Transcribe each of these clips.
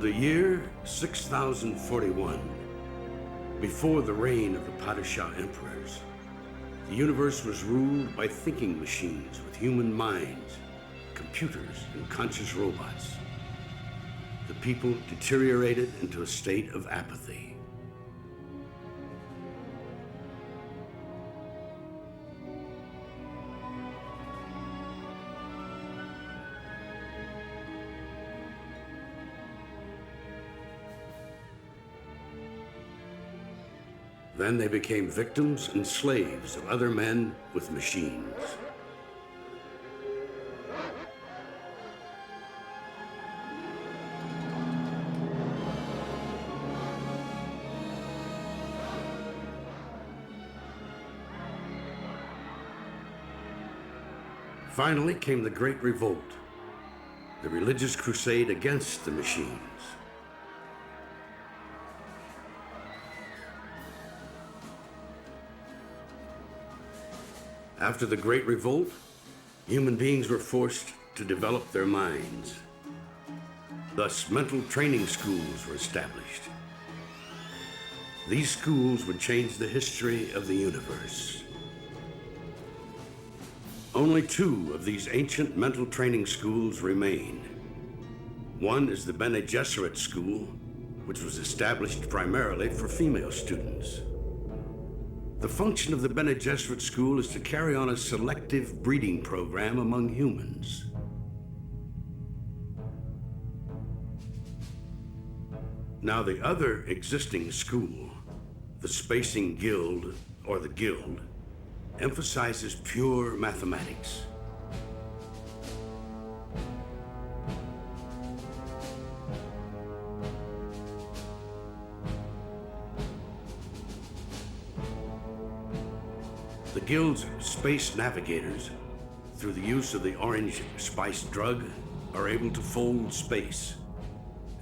the year 6041, before the reign of the Padishah emperors, the universe was ruled by thinking machines with human minds, computers, and conscious robots. The people deteriorated into a state of apathy. Then they became victims and slaves of other men with machines. Finally came the Great Revolt, the religious crusade against the machines. After the Great Revolt, human beings were forced to develop their minds. Thus, mental training schools were established. These schools would change the history of the universe. Only two of these ancient mental training schools remain. One is the Bene Gesserit School, which was established primarily for female students. The function of the Bene Gesserit School is to carry on a selective breeding program among humans. Now, the other existing school, the Spacing Guild, or the Guild, emphasizes pure mathematics. The Guild's space navigators, through the use of the orange spice drug, are able to fold space.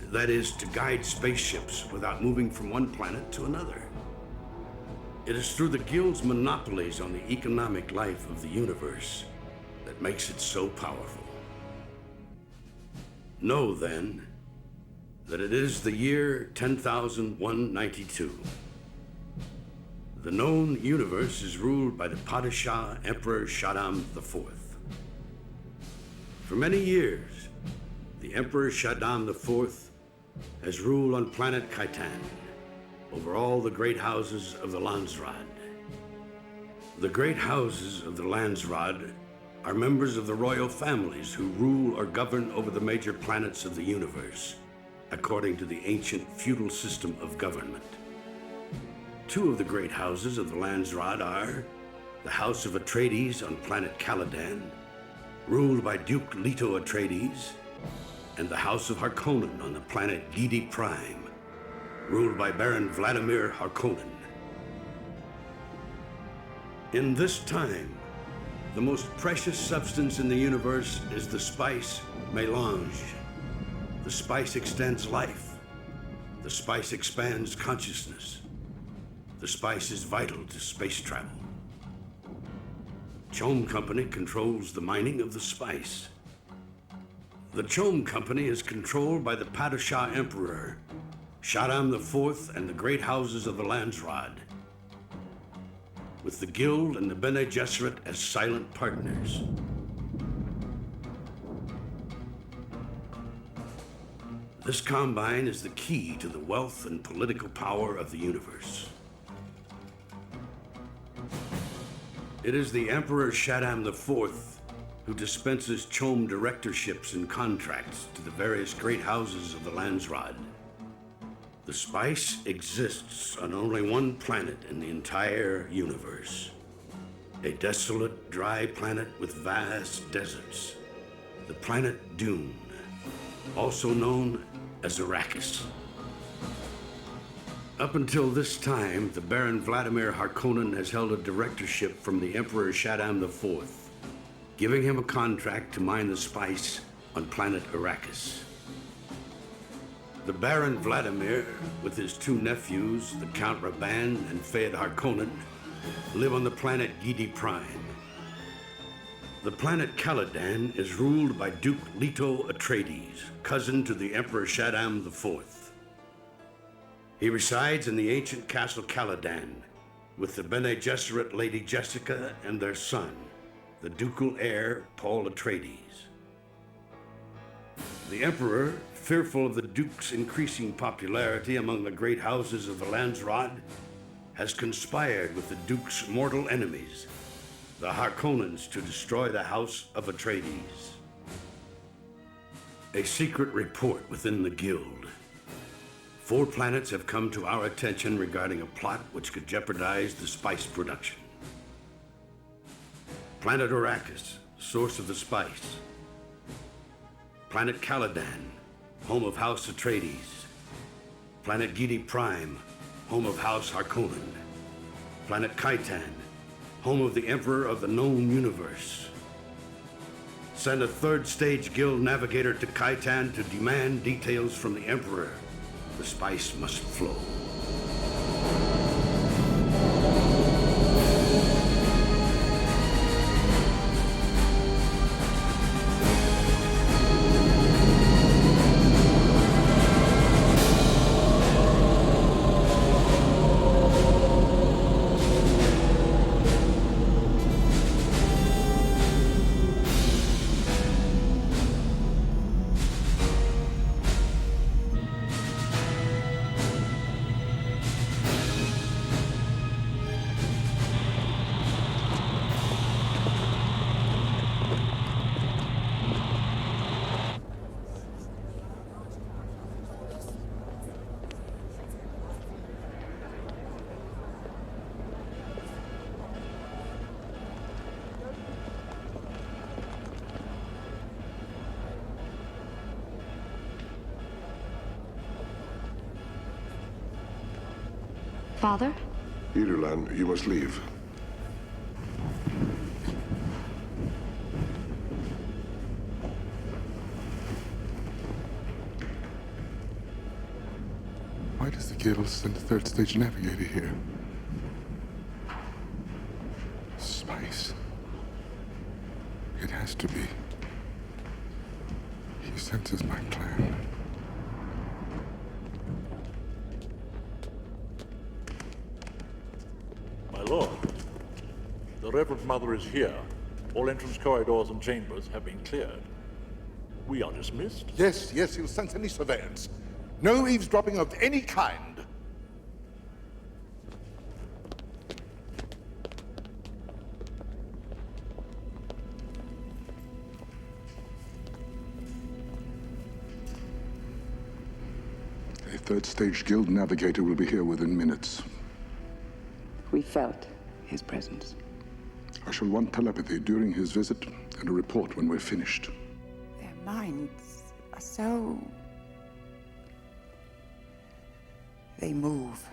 That is, to guide spaceships without moving from one planet to another. It is through the Guild's monopolies on the economic life of the universe that makes it so powerful. Know, then, that it is the year 10,192. The known universe is ruled by the Padishah Emperor Shaddam IV. For many years, the Emperor Shaddam IV has ruled on planet Khitan over all the great houses of the Landsraad. The great houses of the Landsraad are members of the royal families who rule or govern over the major planets of the universe, according to the ancient feudal system of government. Two of the great houses of the Landsraad are the House of Atreides on planet Caladan, ruled by Duke Leto Atreides, and the House of Harkonnen on the planet Giedi Prime, ruled by Baron Vladimir Harkonnen. In this time, the most precious substance in the universe is the spice melange. The spice extends life. The spice expands consciousness. The spice is vital to space travel. Chom Company controls the mining of the spice. The Chom Company is controlled by the Padishah Emperor, Shaddam IV, and the great houses of the Landsraad, with the Guild and the Bene Gesserit as silent partners. This combine is the key to the wealth and political power of the universe. It is the Emperor Shaddam IV who dispenses Chom directorships and contracts to the various great houses of the Landsraad. The spice exists on only one planet in the entire universe. A desolate, dry planet with vast deserts. The planet Dune, also known as Arrakis. Up until this time, the Baron Vladimir Harkonnen has held a directorship from the Emperor Shaddam IV, giving him a contract to mine the spice on planet Arrakis. The Baron Vladimir, with his two nephews, the Count Raban and Fayed Harkonnen, live on the planet Giedi Prime. The planet Caladan is ruled by Duke Leto Atreides, cousin to the Emperor Shaddam IV. He resides in the ancient castle Caladan with the Bene Gesserit Lady Jessica and their son, the ducal heir Paul Atreides. The Emperor, fearful of the Duke's increasing popularity among the great houses of the Landsraad, has conspired with the Duke's mortal enemies, the Harkonnens, to destroy the House of Atreides. A secret report within the Guild. 4 planets have come to our attention regarding a plot which could jeopardize the spice production. Planet Arrakis, source of the spice. Planet Caladan, home of House Atreides. Planet Giedi Prime, home of House Harkonnen. Planet Khitan, home of the Emperor of the known universe. Send a 3rd stage guild navigator to Khitan to demand details from the Emperor. The spice must flow. Father? Irulan, you must leave. Why does the Guild send a 3rd stage navigator here? Spice. It has to be. He senses my plan. My lord, the Reverend Mother is here. All entrance corridors and chambers have been cleared. We are dismissed. Yes, he'll sense any surveillance. No eavesdropping of any kind. A 3rd stage guild navigator will be here within minutes. We felt his presence. I shall want telepathy during his visit and a report when we're finished. Their minds are so... They move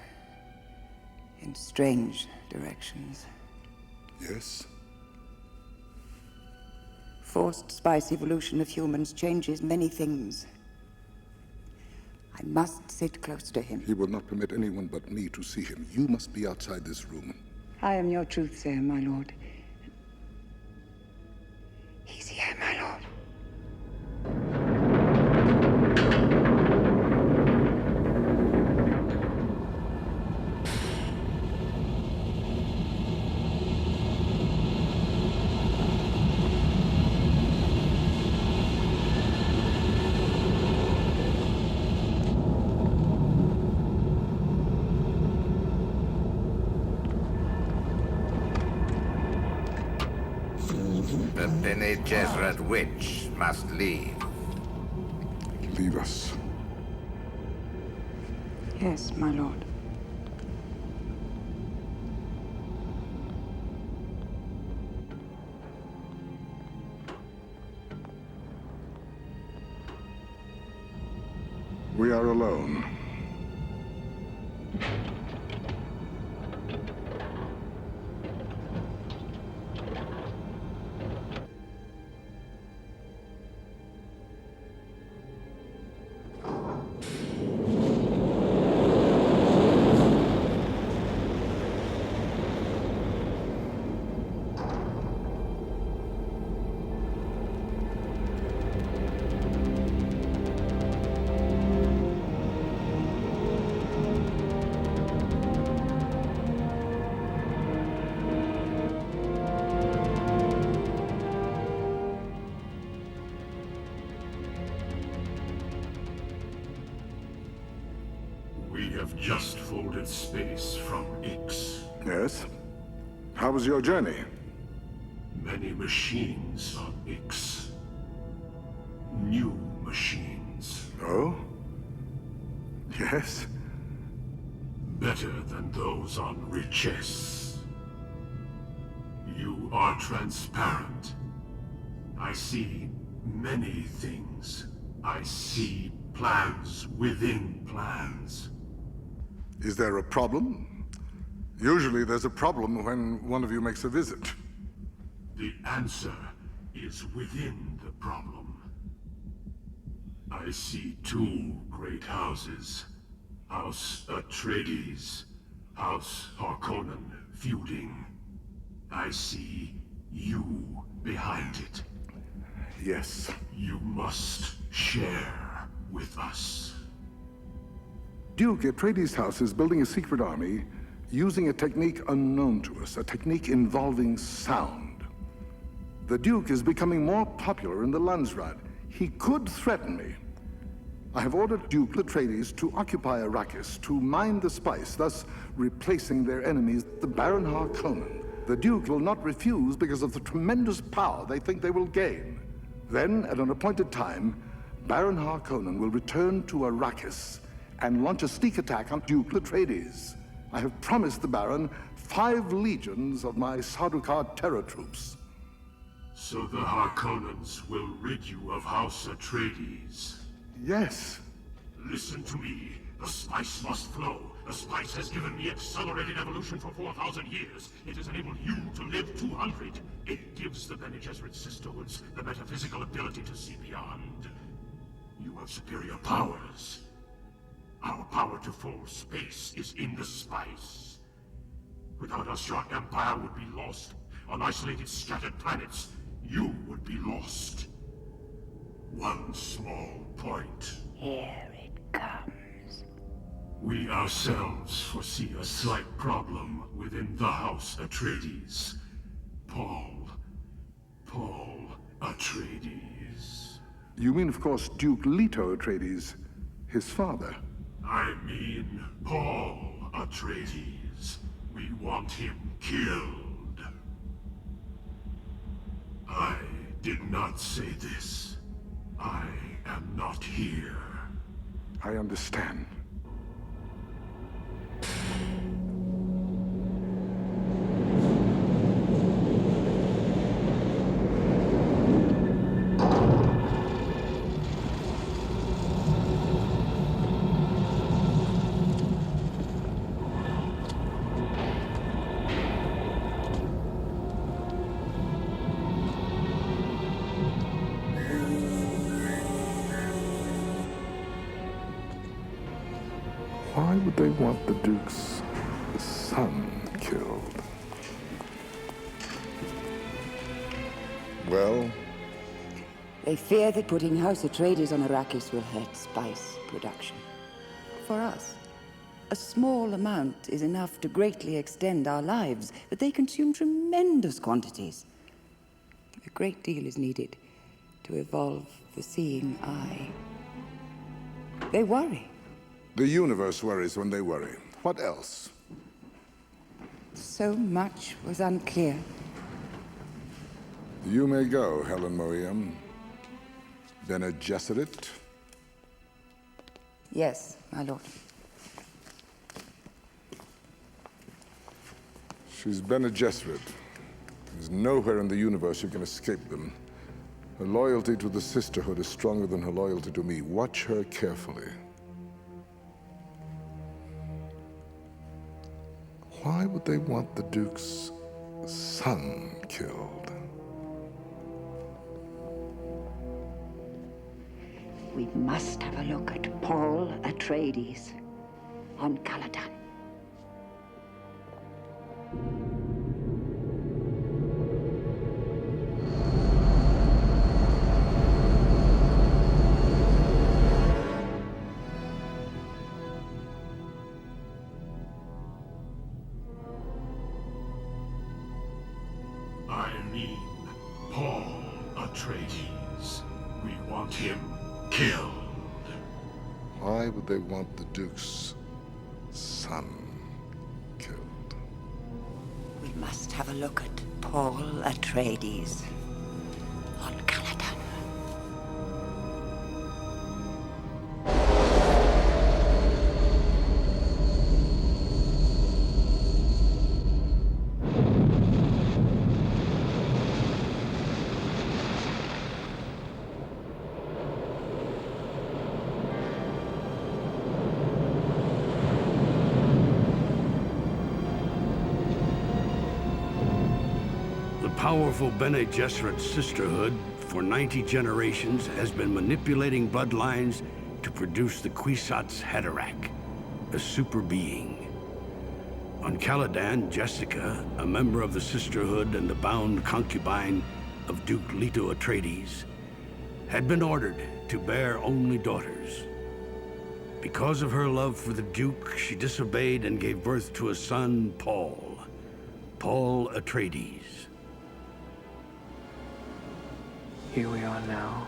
in strange directions. Yes? Forced spice evolution of humans changes many things. I must sit close to him. He will not permit anyone but me to see him. You must be outside this room. I am your truth, sir, my lord. He's here, my lord. The Bene Gesserit witch must leave. Leave us. Yes, my lord. We are alone. third space from Ix. Yes? How was your journey? Many machines on Ix. New machines. Oh? Yes? Better than those on Riches. You are transparent. I see many things. I see plans within plans. Is there a problem? Usually there's a problem when one of you makes a visit. The answer is within the problem. I see two great houses. House Atreides, House Harkonnen feuding. I see you behind it. Yes. You must share with us. Duke Atreides' house is building a secret army using a technique unknown to us, a technique involving sound. The Duke is becoming more popular in the Landsraad. He could threaten me. I have ordered Duke Atreides to occupy Arrakis, to mine the spice, thus replacing their enemies, the Baron Harkonnen. The Duke will not refuse because of the tremendous power they think they will gain. Then, at an appointed time, Baron Harkonnen will return to Arrakis and launch a sneak attack on Duke Atreides. I have promised the Baron 5 legions of my Sardaukar terror troops. So the Harkonnens will rid you of House Atreides. Yes. Listen to me. The spice must flow. The spice has given me accelerated evolution for 4,000 years. It has enabled you to live 200. It gives the Bene Gesserit sisterhoods the metaphysical ability to see beyond. You have superior powers. Our power to full space is in the spice. Without us, your empire would be lost. On isolated, scattered planets, you would be lost. One small point. Here it comes. We ourselves foresee a slight problem within the House Atreides. Paul Atreides. You mean, of course, Duke Leto Atreides, his father. I mean Paul Atreides. We want him killed. I did not say this. I am not here. I understand. Why would they want the Duke's son killed? Well, They fear that putting House Atreides on Arrakis will hurt spice production. For us, a small amount is enough to greatly extend our lives, but they consume tremendous quantities. A great deal is needed to evolve the seeing eye. They worry. the universe worries when they worry. What else? So much was unclear. You may go, Helen Mohiam. Bene Gesserit. Yes, my lord. She's Bene Gesserit. There's nowhere in the universe you can escape them. Her loyalty to the Sisterhood is stronger than her loyalty to me. Watch her carefully. Why would they want the Duke's son killed? We must have a look at Paul Atreides on Caladan. I mean, Paul Atreides. We want him killed. Why would they want the Duke's son? have a look at Paul Atreides on Caladan. The powerful Bene Gesserit sisterhood for 90 generations has been manipulating bloodlines to produce the Kwisatz Haderach, a super being. On Caladan, Jessica, a member of the sisterhood and the bound concubine of Duke Leto Atreides, had been ordered to bear only daughters. Because of her love for the Duke, she disobeyed and gave birth to a son, Paul Atreides. Here we are now,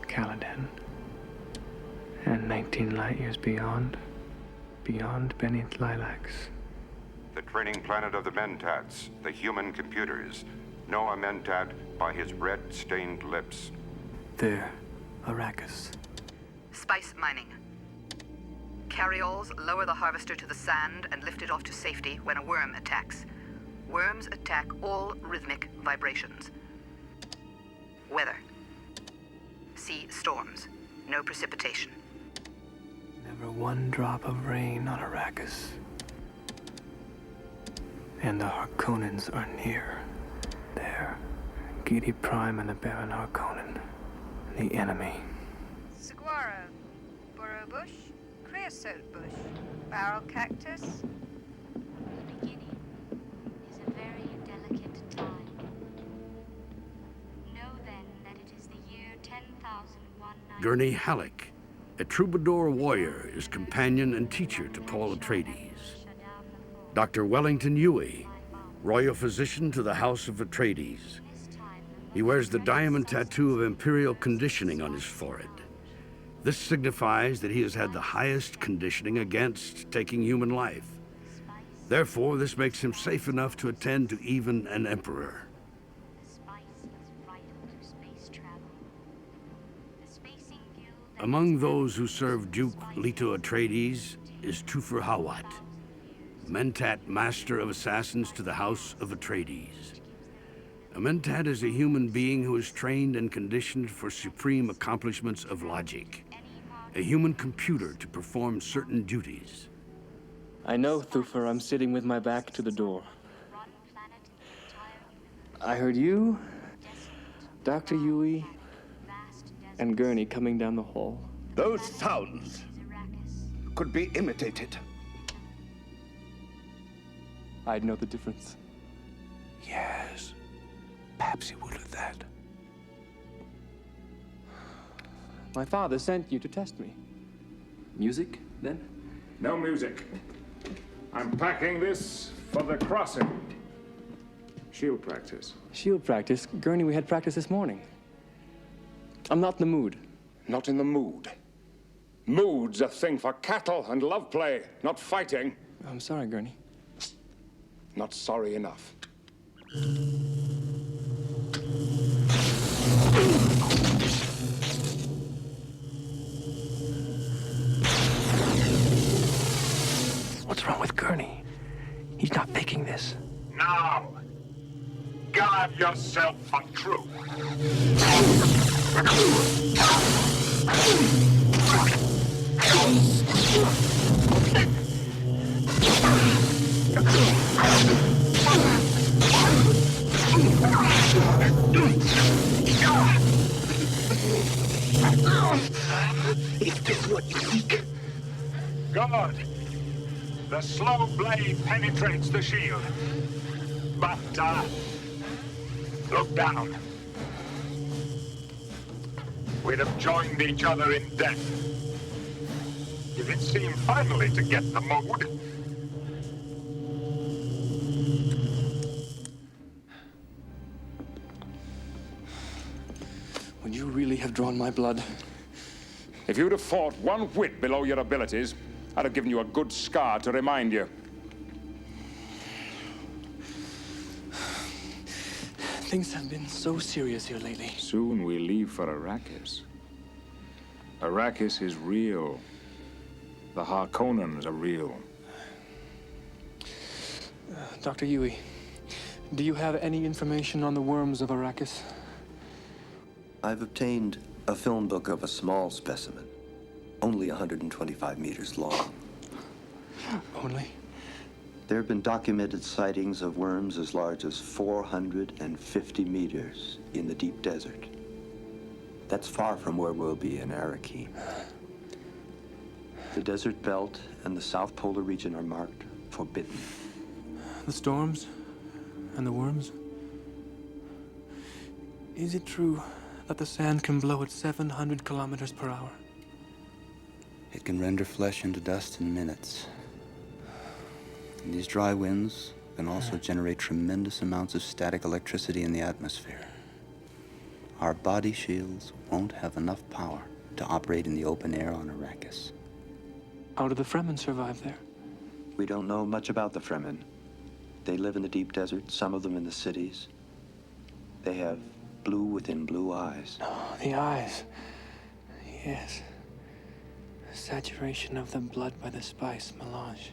Caladan, and 19 light years beyond Bene Lilacs. The training planet of the Mentats, the human computers, know a Mentat by his red-stained lips. There, Arrakis. Spice mining. Carryalls lower the harvester to the sand and lift it off to safety when a worm attacks. Worms attack all rhythmic vibrations. Weather. Sea storms. No precipitation. Never one drop of rain on Arrakis. And the Harkonnens are near. There. Giedi Prime and the Baron Harkonnen. The enemy. Saguaro. Burrow bush. Creosote bush. Barrel cactus. The beginning is a very delicate time. Know then that it is the year 10,190. Gurney Halleck, a troubadour warrior, is companion and teacher to Paul Atreides. Dr. Wellington Yueh, royal physician to the House of Atreides. He wears the diamond tattoo of imperial conditioning on his forehead. This signifies that he has had the highest conditioning against taking human life. Therefore, this makes him safe enough to attend to even an emperor. Among those who serve Duke Leto Atreides is Tufir Hawat, Mentat Master of Assassins to the House of Atreides. A Mentat is a human being who is trained and conditioned for supreme accomplishments of logic. A human computer to perform certain duties. I know, Thufir, I'm sitting with my back to the door. I heard you, Dr. Yueh, and Gurney coming down the hall. Those sounds could be imitated. I'd know the difference. Yes. Perhaps he would have that. My father sent you to test me. Music, then? No music. I'm packing this for the crossing. Shield practice. Shield practice? Gurney, we had practice this morning. I'm not in the mood. Not in the mood. Mood's a thing for cattle and love play, not fighting. I'm sorry, Gurney. Not sorry enough. What's wrong with Gurney? He's not faking this. Now, guard yourself for truth. Is this what you seek? Good. The slow blade penetrates the shield. But, look down. We'd have joined each other in death. If it seemed finally to get the mood. Would you really have drawn my blood? If you'd have fought one whit below your abilities, I'd have given you a good scar to remind you. Things have been so serious here lately. Soon we leave for Arrakis. Arrakis is real. The Harkonnens are real. Dr. Yui, do you have any information on the worms of Arrakis? I've obtained a film book of a small specimen, only 125 meters long. Only? There have been documented sightings of worms as large as 450 meters in the deep desert. That's far from where we'll be in Arrakeen. The desert belt and the South Polar region are marked forbidden. The storms and the worms? Is it true that the sand can blow at 700 kilometers per hour? It can render flesh into dust in minutes. And these dry winds can also generate tremendous amounts of static electricity in the atmosphere. Our body shields won't have enough power to operate in the open air on Arrakis. How do the Fremen survive there? We don't know much about the Fremen. They live in the deep desert, some of them in the cities. They have blue within blue eyes. Oh, the eyes. Yes. Saturation of the blood by the spice melange.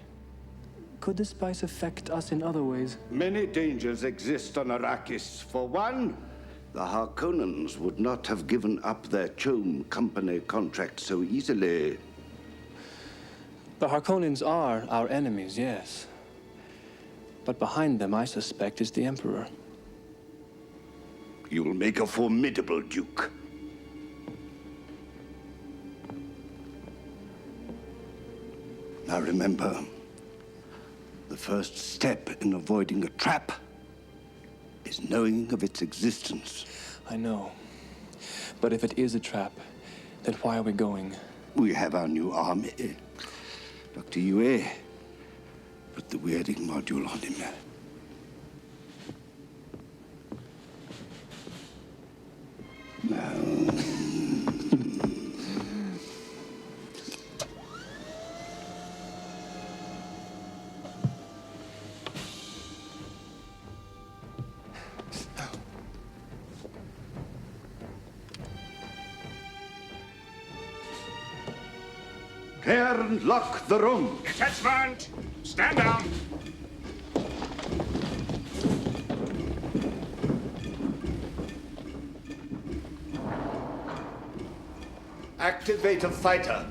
Could the spice affect us in other ways? Many dangers exist on Arrakis. For one, the Harkonnens would not have given up their Chom Company contract so easily. The Harkonnens are our enemies, yes. But behind them, I suspect, is the Emperor. You will make a formidable Duke. Now remember, the first step in avoiding a trap is knowing of its existence. I know. But if it is a trap, then why are we going? We have our new army. Dr. Yue, put the weirding module on him. Clear and lock the room. Detachment! Stand down! Activate a fighter.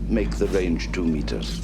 Make the range 2 meters.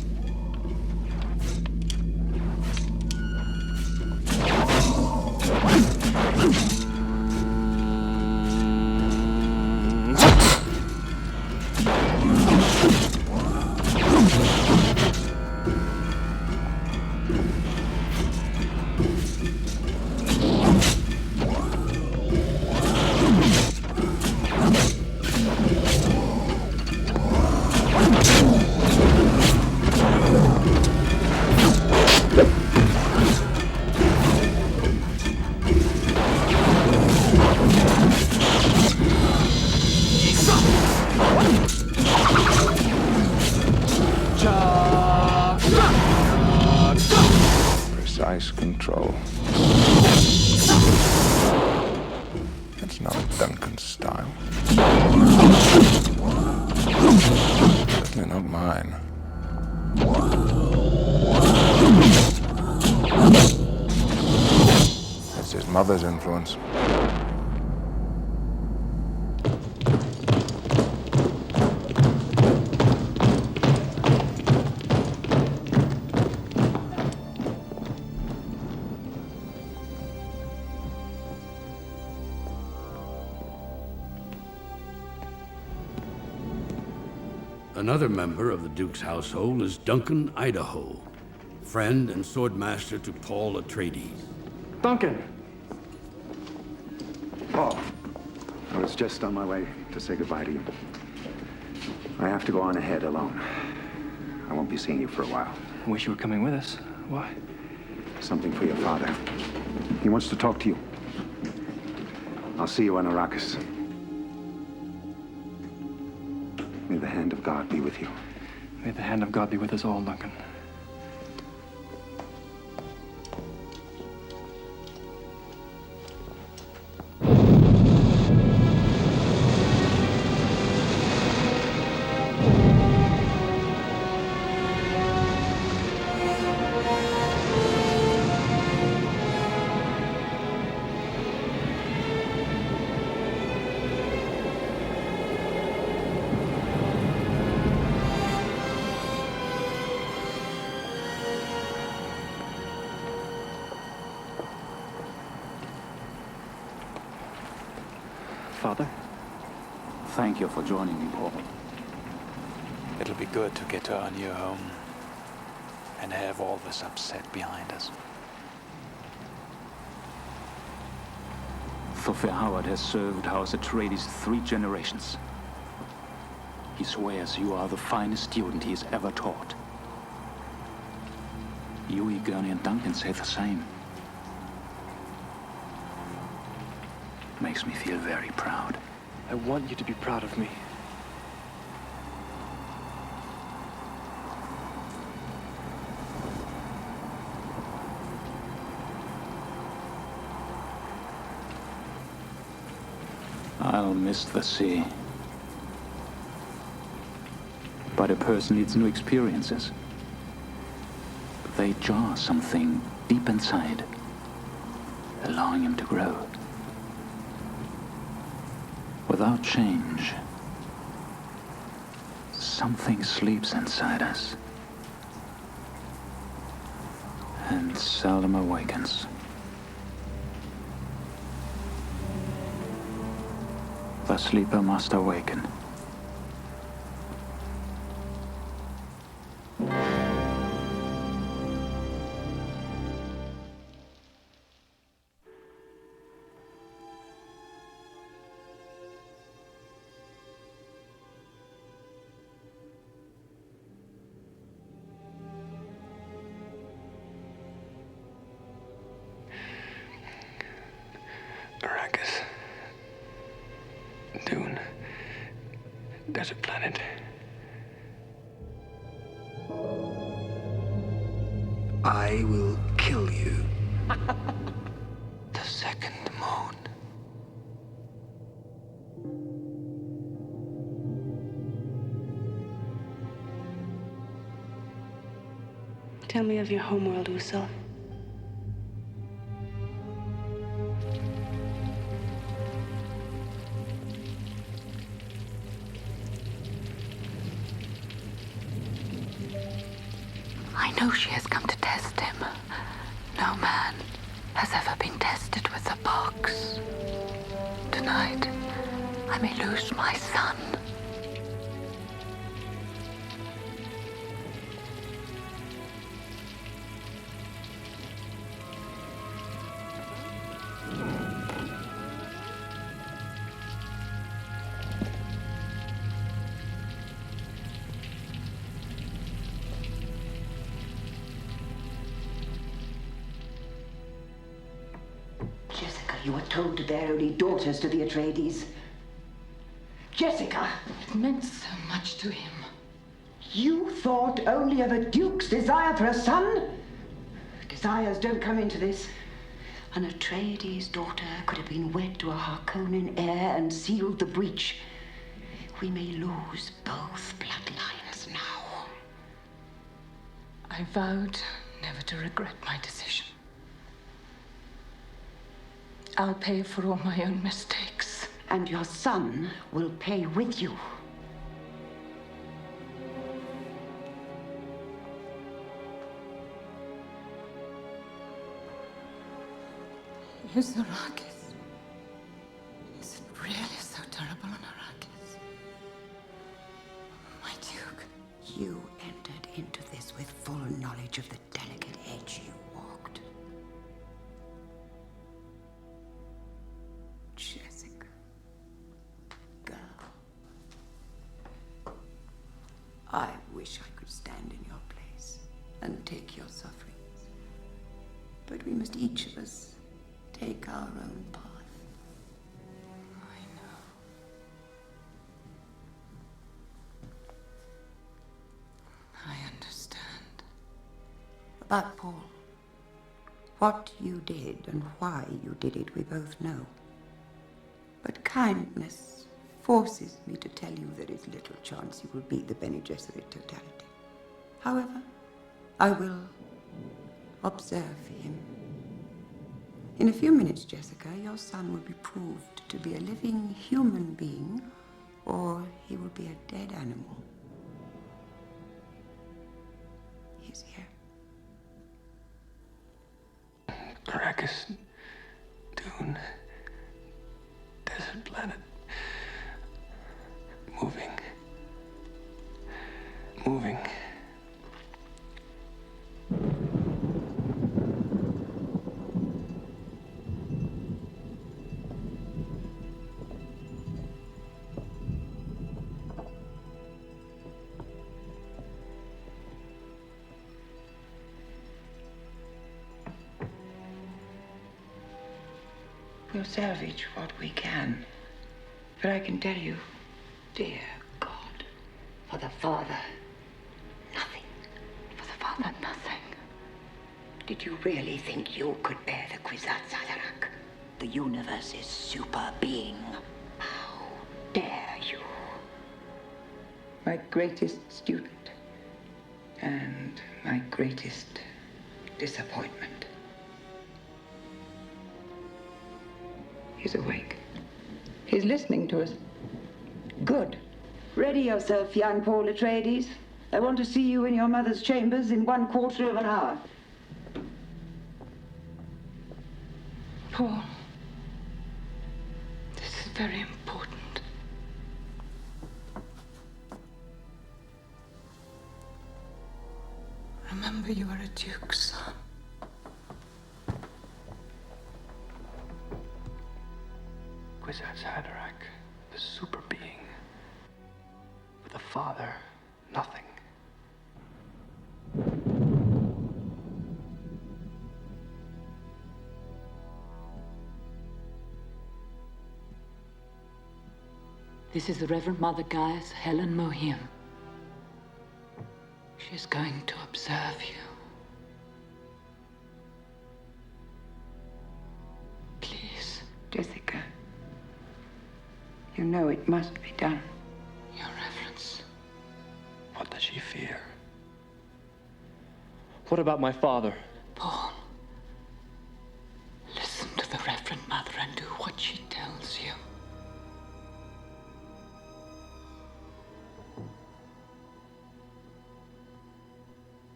Precise control. It's not Duncan's style. Certainly not mine. It's his mother's influence. Another member of the Duke's household is Duncan Idaho, friend and swordmaster to Paul Atreides. Duncan! Paul, I was just on my way to say goodbye to you. I have to go on ahead alone. I won't be seeing you for a while. I wish you were coming with us. Why? Something for your father. He wants to talk to you. I'll see you on Arrakis. May the hand of God be with you. May the hand of God be with us all, Duncan. Father? Thank you for joining me, Paul. It'll be good to get to our new home and have all this upset behind us. Thorfinn Howard has served House Atreides 3 generations. He swears you are the finest student he has ever taught. Huey, Gurney, and Duncan say the same. Makes me feel very proud. I want you to be proud of me. I'll miss the sea. But a person needs new experiences. They jar something deep inside, allowing him to grow. Without change, something sleeps inside us and seldom awakens. The sleeper must awaken. Arrakis. Dune. Desert planet. I will kill you. The second moon. Tell me of your homeworld, Usul. I know she has come to test him. No man has ever been tested with the box. Tonight, I may lose my son. Jessica, you were told to bear only daughters to the Atreides. Jessica! It meant so much to him. You thought only of a duke's desire for a son? Desires don't come into this. An Atreides daughter could have been wed to a Harkonnen heir and sealed the breach. We may lose both bloodlines now. I vowed never to regret my decision. I'll pay for all my own mistakes. And your son will pay with you. Is Arrakis? Is it really so terrible on Arrakis? My Duke. You entered into this with full knowledge of the delicate edge you walked. Jessica. Girl. I wish I could stand in your place and take your sufferings. But we must each of us take our own path. I understand. About Paul. What you did and why you did it, we both know. But kindness forces me to tell you there is little chance you will beat the Bene Gesserit totality. However, I will observe him. In a few minutes, Jessica, your son will be proved to be a living human being, or he will be a dead animal. He's here. Arrakis, Dune, desert planet. Moving. Moving. We'll salvage what we can. But I can tell you, dear God, for the Father, nothing. For the Father, nothing. Did you really think you could bear the Kwisatz Haderach? The universe's super being? How dare you? My greatest student and my greatest disappointment. He's awake. He's listening to us. Good. Ready yourself, young Paul Atreides. I want to see you in your mother's chambers in 1/4 of an hour. Paul, this is very important. Remember, you are a duke's son. Kwisatz Haderach, the super being. For the Father, nothing. This is the Reverend Mother Gaius Helen Mohim. She is going to observe you. Please. Jessica, you know it must be done. Your Reverence. What does she fear? What about my father? Paul, listen to the Reverend Mother and do what she tells you.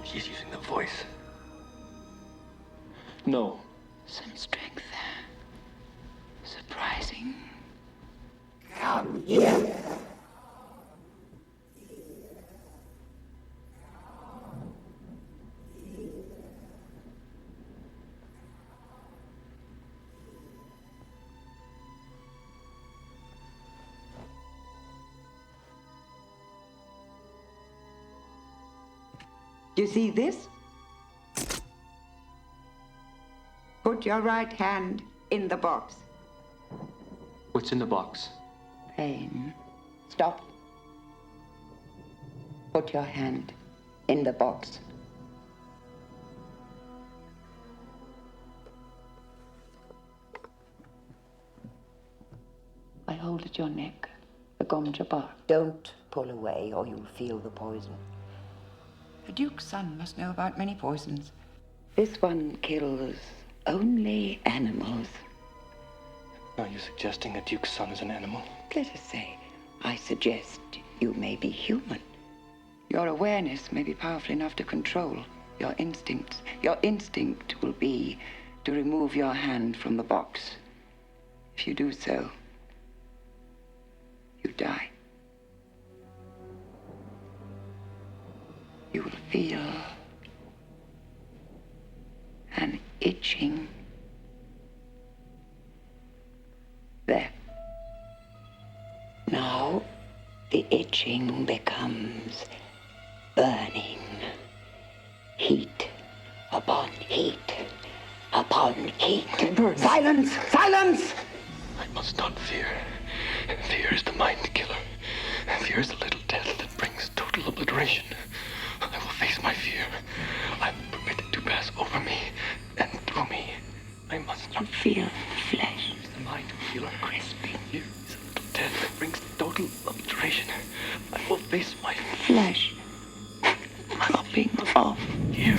She's using the voice. No. Some strength there. Surprising. Come here. You see this? Put your right hand in the box. What's in the box? Pain. Stop. Put your hand in the box. I hold at your neck, the Gom Jabbar. Don't pull away or you'll feel the poison. The Duke's son must know about many poisons. This one kills only animals. Are you suggesting a Duke's son is an animal? Let us say, I suggest you may be human. Your awareness may be powerful enough to control your instincts. Your instinct will be to remove your hand from the box. If you do so, you die. You will feel an itching there. Now, the itching becomes burning. Heat upon heat upon heat. Silence! Silence! I must not fear. Fear is the mind killer. Fear is the little death that brings total obliteration. I will face my fear. I will permit it to pass over me and through me. I must not feel flesh. Fear is the mind killer. Crispy. Fear is a little death that brings total obliteration. I will face my flesh. Popping off. Fear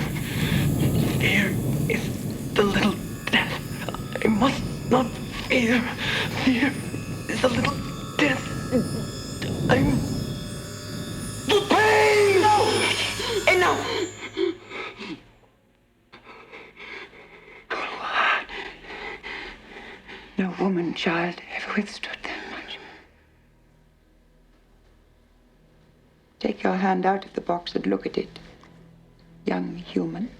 is the little death. I must not fear. Fear is a little death. I'm the pain! No! Enough! No woman, child, ever withstood that much. Take your hand out of the box and look at it, young human.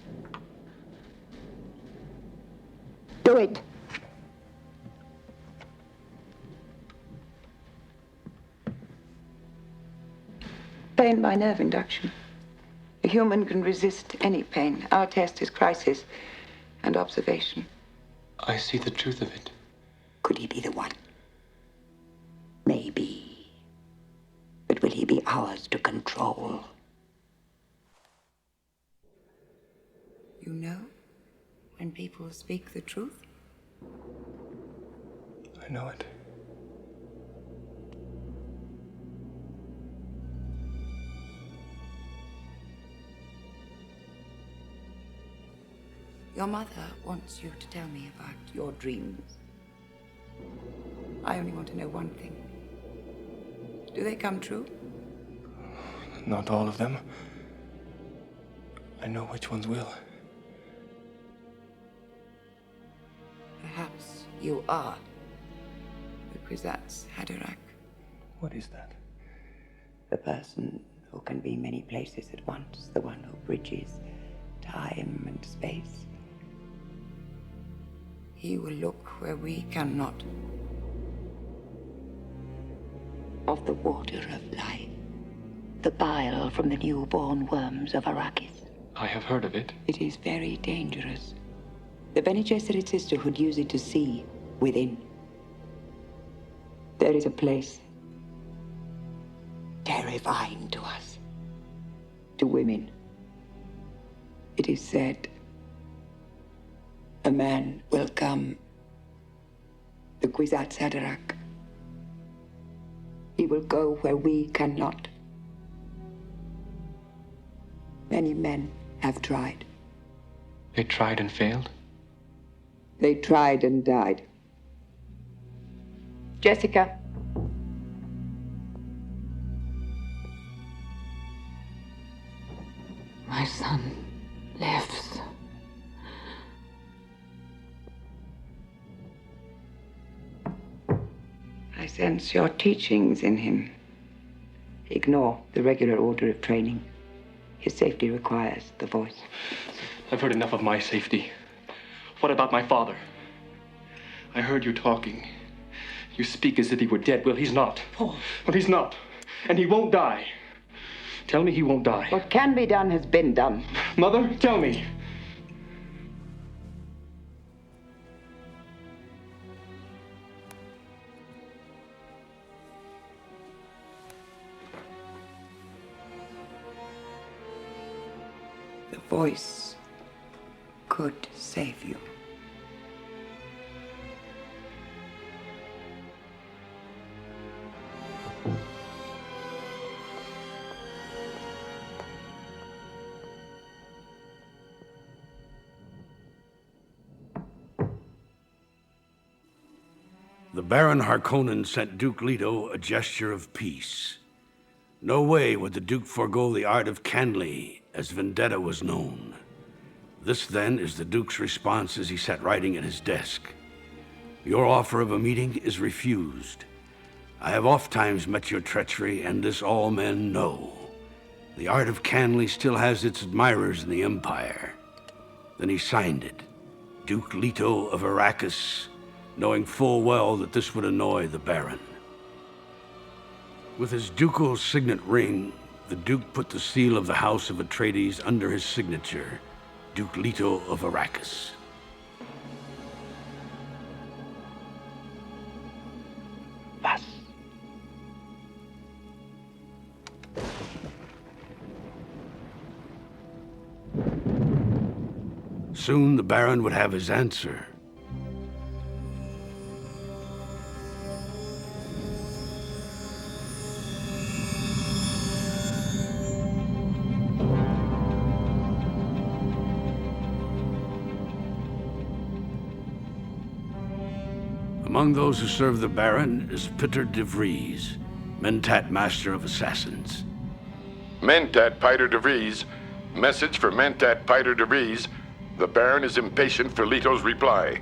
Do it! Pain by nerve induction. A human can resist any pain. Our test is crisis and observation. I see the truth of it. Could he be the one? Maybe. But will he be ours to control? You know when people speak the truth? I know it. Your mother wants you to tell me about your dreams. I only want to know one thing. Do they come true? Not all of them. I know which ones will. Perhaps you are the Kwisatz Haderach. What is that? The person who can be many places at once, the one who bridges time and space. He will look where we cannot. Of the water of life, the bile from the newborn worms of Arrakis. I have heard of it. It is very dangerous. The Bene Gesserit Sisterhood use it to see within. There is a place terrifying to us, to women. It is said a man will come, the Kwisatz Haderach. He will go where we cannot. Many men have tried. They tried and failed? They tried and died. Jessica. My son lives. I sense your teachings in him. Ignore the regular order of training. His safety requires the voice. I've heard enough of my safety. What about my father? I heard you talking. You speak as if he were dead. Well, he's not. Paul. Well, he's not. And he won't die. Tell me he won't die. What can be done has been done. Mother, tell me. The voice could save you. The Baron Harkonnen sent Duke Leto a gesture of peace. No way would the Duke forego the art of Canley, as vendetta was known. This, then, is the Duke's response as he sat writing at his desk. Your offer of a meeting is refused. I have ofttimes met your treachery, and this all men know. The art of Canley still has its admirers in the Empire. Then he signed it, Duke Leto of Arrakis, knowing full well that this would annoy the Baron. With his ducal signet ring, the Duke put the seal of the House of Atreides under his signature, Duke Leto of Arrakis. Was? Soon the Baron would have his answer. Among those who serve the Baron is Piter de Vries, Mentat Master of Assassins. Mentat Piter de Vries. Message for Mentat Piter de Vries. The Baron is impatient for Leto's reply.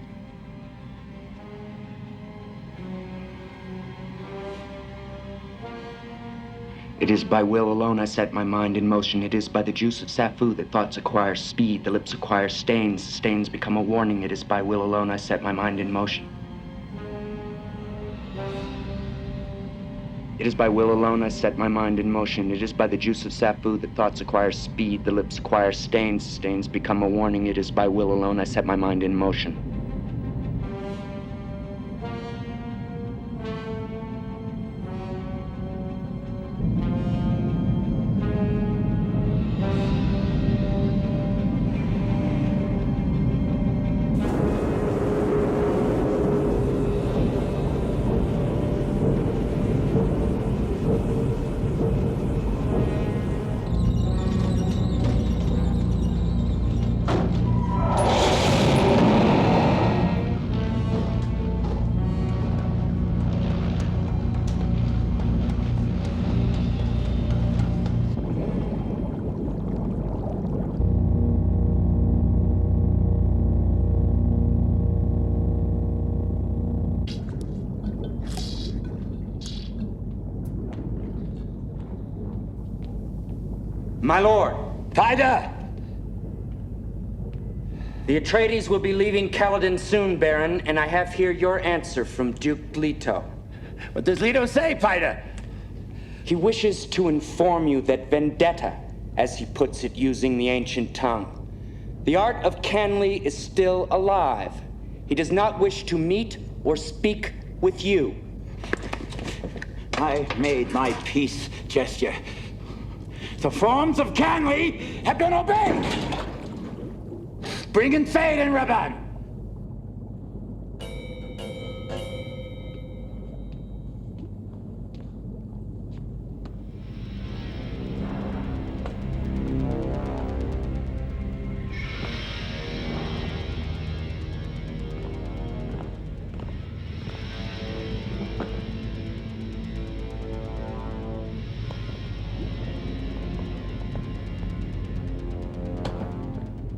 It is by will alone I set my mind in motion. It is by the juice of Safu that thoughts acquire speed, the lips acquire stains, stains become a warning. It is by will alone I set my mind in motion. It is by will alone I set my mind in motion. It is by the juice of Safu that thoughts acquire speed, the lips acquire stains, stains become a warning. It is by will alone I set my mind in motion. My lord. Piter! The Atreides will be leaving Caladan soon, Baron, and I have here your answer from Duke Leto. What does Leto say, Piter? He wishes to inform you that vendetta, as he puts it using the ancient tongue, the art of Canley is still alive. He does not wish to meet or speak with you. I made my peace gesture. The forms of Canley have been obeyed. Bring in Fade and Raban.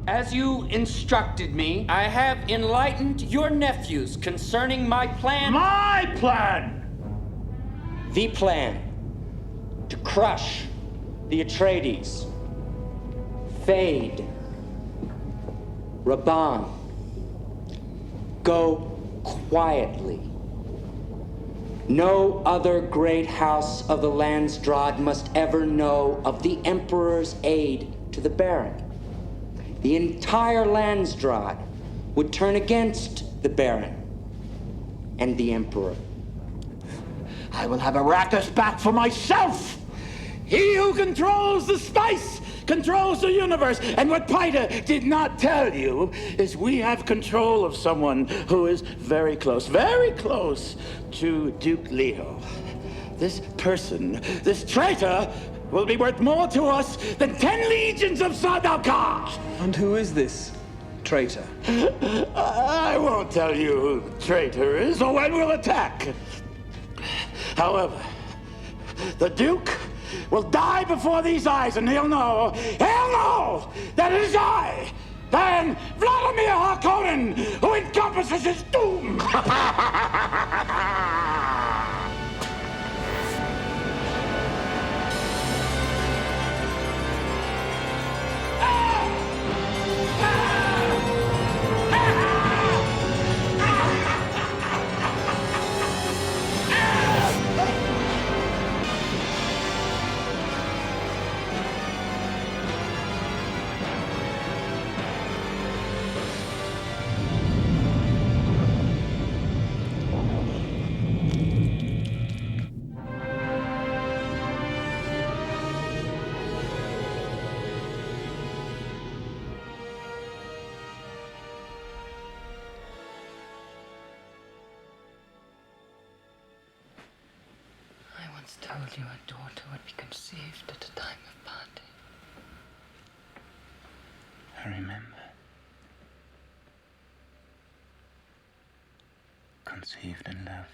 As you instructed me, I have enlightened your nephews concerning my plan. My plan! The plan to crush the Atreides. Fade. Raban. Go quietly. No other great house of the Landsdraad must ever know of the Emperor's aid to the Baron. The entire Landsdraad would turn against the Baron and the Emperor. I will have Arrakis back for myself! He who controls the spice controls the universe, and what Piter did not tell you is we have control of someone who is very close to Duke Leto. This person, this traitor, will be worth more to us than 10 legions of Sardaukar! And who is this traitor? I won't tell you who the traitor is or when we'll attack. However, the Duke will die before these eyes, and he'll know that it is I, Baron Vladimir Harkonnen, who encompasses his doom! told you a daughter would be conceived at a time of parting. I remember. Conceived in love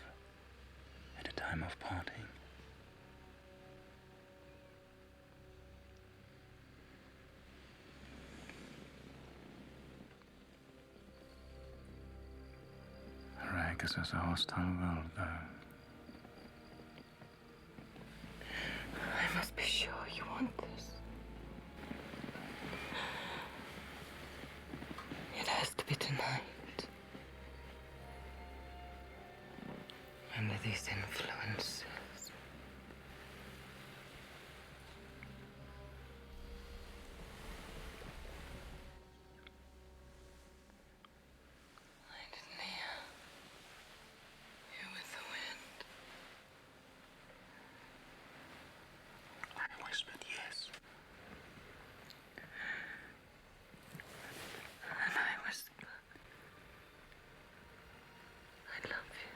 at a time of parting. Arrakis is a hostile world, though. I must be sure you want this. It has to be tonight. Under these influences. I didn't hear you with the wind. I whispered yes. And I whisper, I love you.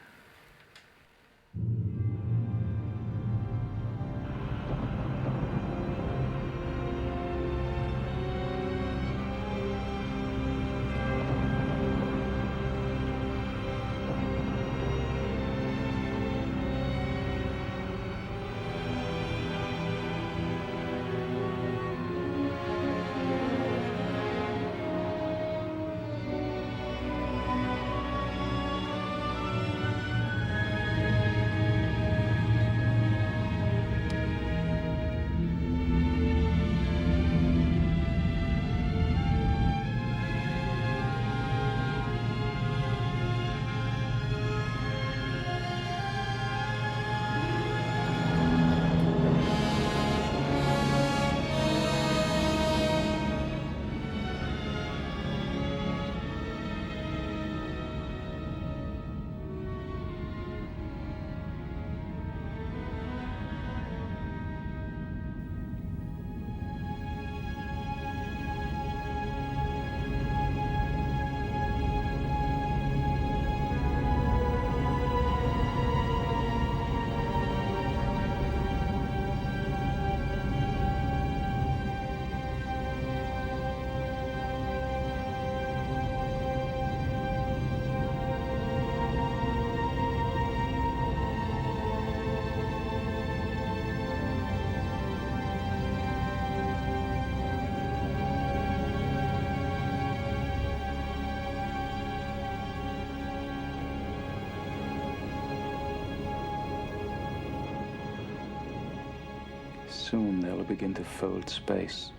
Soon they'll begin to fold space.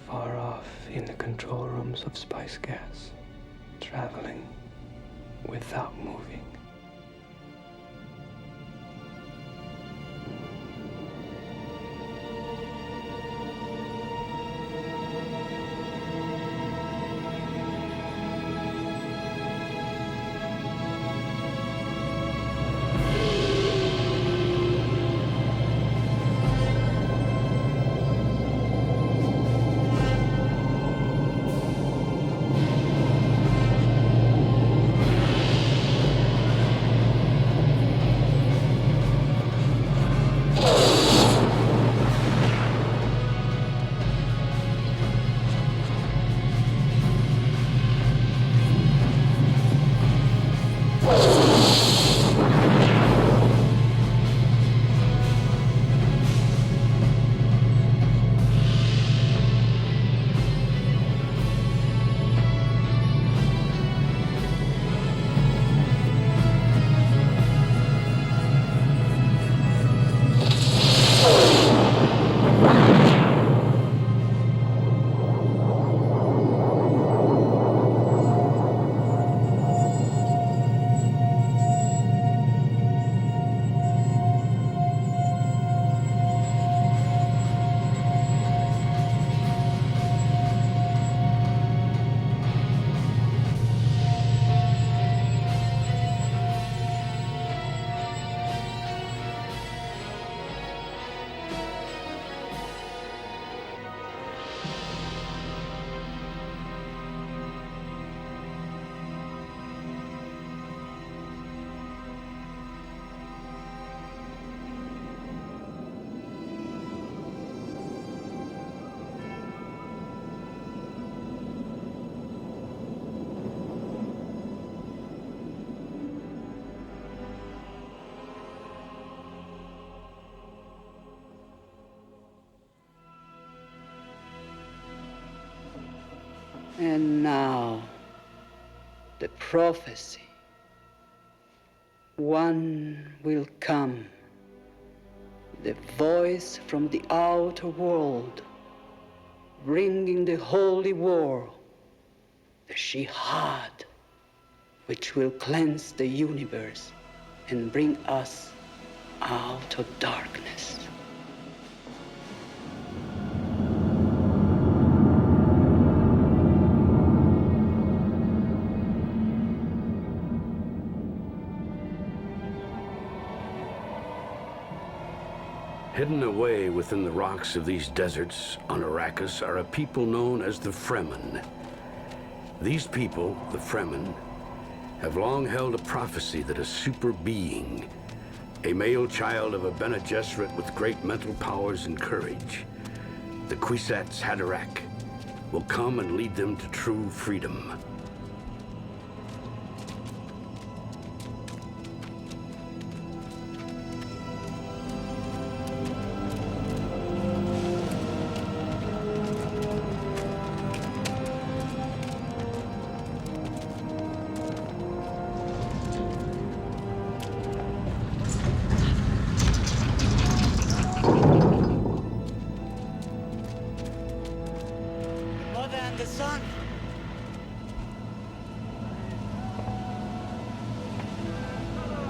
Far off in the control rooms of Spice Gas, traveling without moving. And now, the prophecy. One will come, the voice from the outer world, bringing the holy war, the Jihad, which will cleanse the universe and bring us out of darkness. Hidden away within the rocks of these deserts on Arrakis are a people known as the Fremen. These people, the Fremen, have long held a prophecy that a super being, a male child of a Bene Gesserit with great mental powers and courage, the Kwisatz Haderach, will come and lead them to true freedom.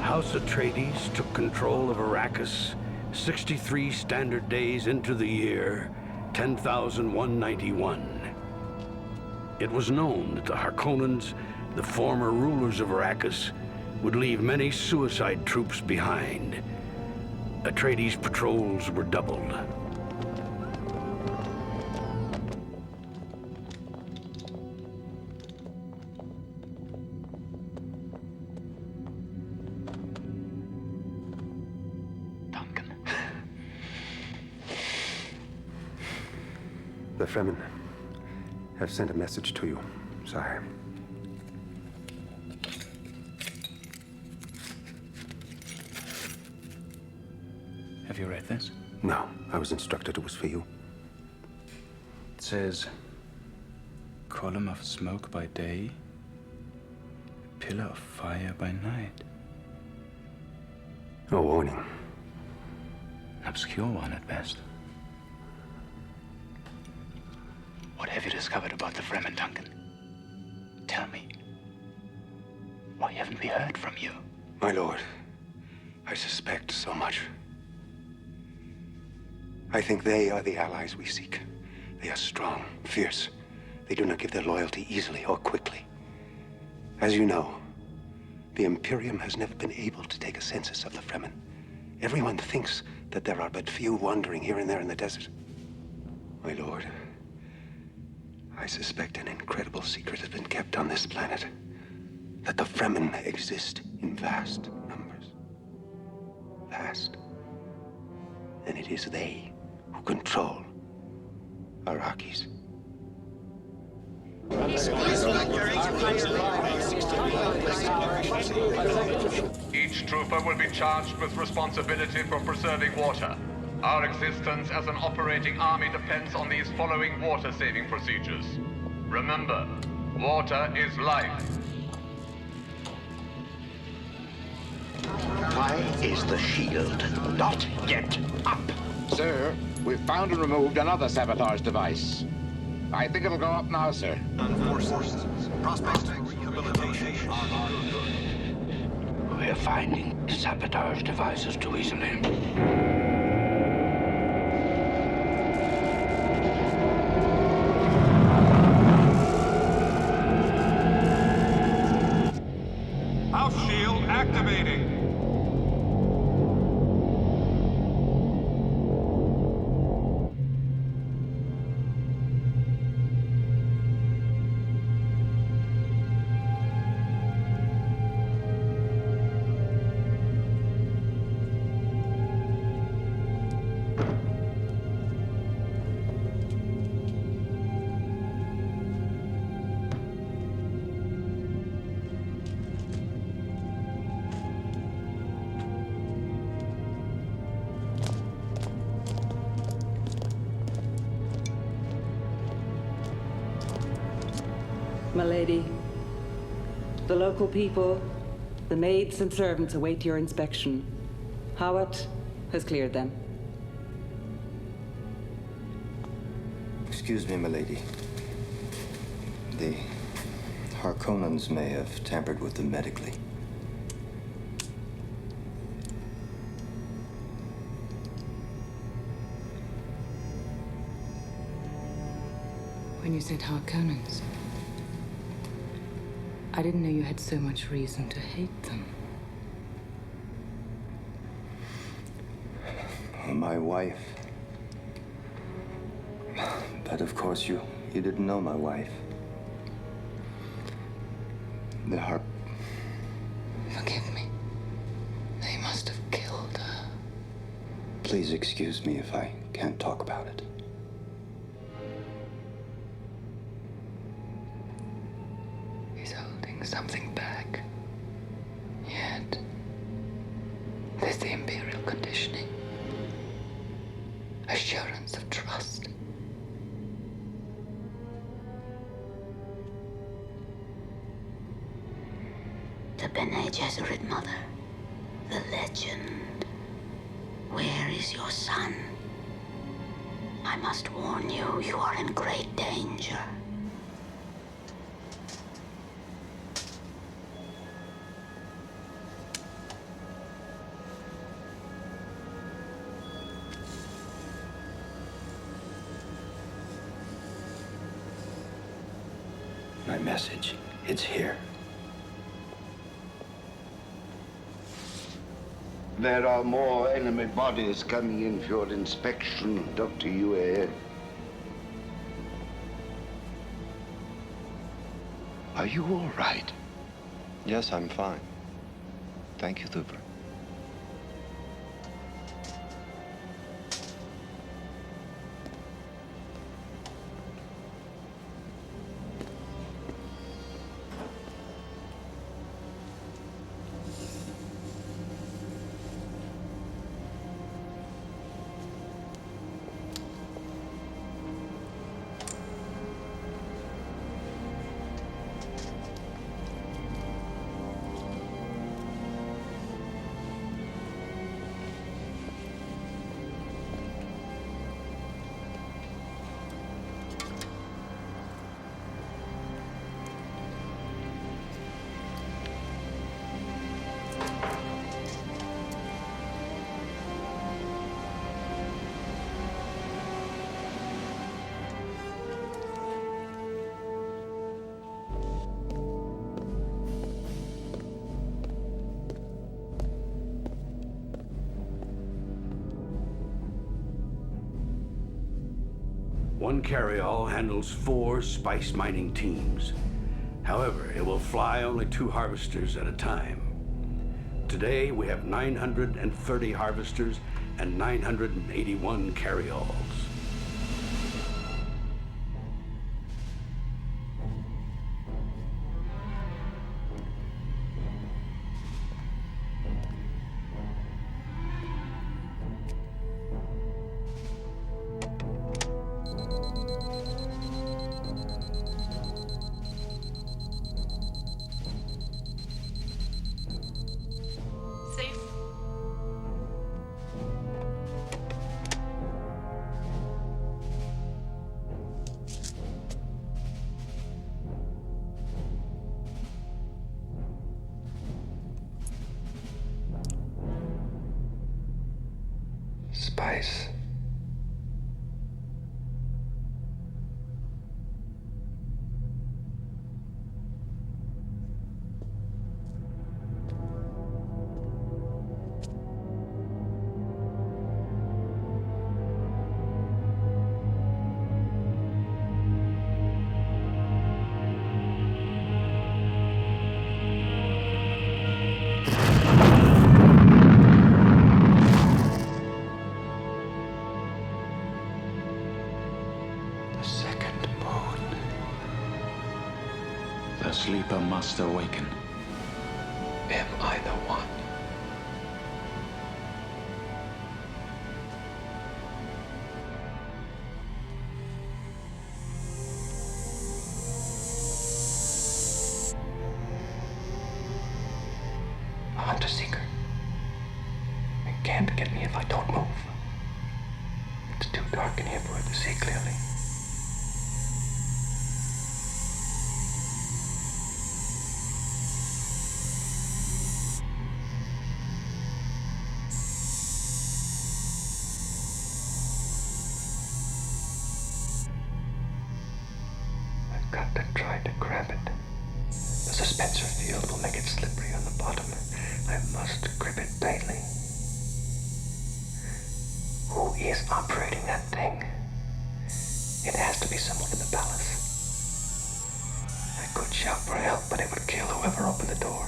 House Atreides took control of Arrakis 63 standard days into the year 10,191. It was known that the Harkonnens, the former rulers of Arrakis, would leave many suicide troops behind. Atreides' patrols were doubled. The Fremen have sent a message to you, sire. Have you read this? No, I was instructed it was for you. It says, column of smoke by day, pillar of fire by night. A warning. An obscure one at best. What have you discovered about the Fremen, Duncan? Tell me. Why haven't we heard from you? My lord, I suspect so much. I think they are the allies we seek. They are strong, fierce. They do not give their loyalty easily or quickly. As you know, the Imperium has never been able to take a census of the Fremen. Everyone thinks that there are but few wandering here and there in the desert. My lord, I suspect an incredible secret has been kept on this planet. That the Fremen exist in vast numbers. Vast. And it is they who control Arrakis. Each trooper will be charged with responsibility for preserving water. Our existence as an operating army depends on these following water-saving procedures. Remember, water is life. Why is the shield not yet up? Sir, we've found and removed another sabotage device. I think it'll go up now, sir. Forces. Prospecting rehabilitation. We're finding sabotage devices too easily. House shield activating. Milady, the local people, the maids and servants await your inspection. Hawat has cleared them. Excuse me, milady. The Harkonnens may have tampered with them medically. When you said Harkonnens, I didn't know you had so much reason to hate them. My wife. But of course you didn't know my wife. The Forgive me. They must have killed her. Please excuse me if I can't talk about it. He's holding something back. Yet, there's the Imperial conditioning. Assurance of trust. The Bene Gesserit mother. The legend. Where is your son? I must warn you, you are in great danger. My message, it's here. There are more enemy bodies coming in for your inspection, Dr. Yue. Are you all right? Yes, I'm fine. Thank you, Thupper. One carryall handles 4 spice mining teams. However, it will fly only 2 harvesters at a time. Today, we have 930 harvesters and 981 carryalls. Spice. The sleeper must awaken. Am I the one? water seeker. It can't get me if I don't move. It's too dark in here for it to see clearly. I've got to try to grab it. The suspensor field will make it slippery on the bottom. I must grip it tightly. Who is operating that thing? It has to be someone in the palace. I could shout for help, but it would kill whoever opened the door.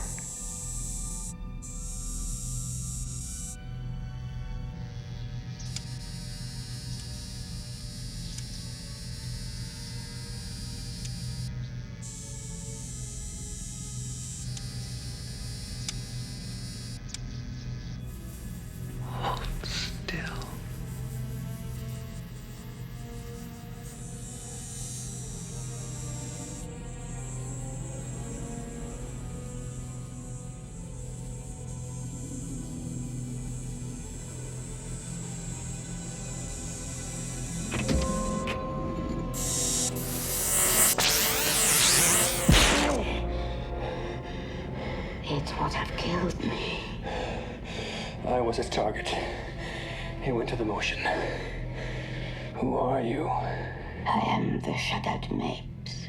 It's what have killed me. I was his target. He went to the motion. Who are you? I am the Shaddad Mapes,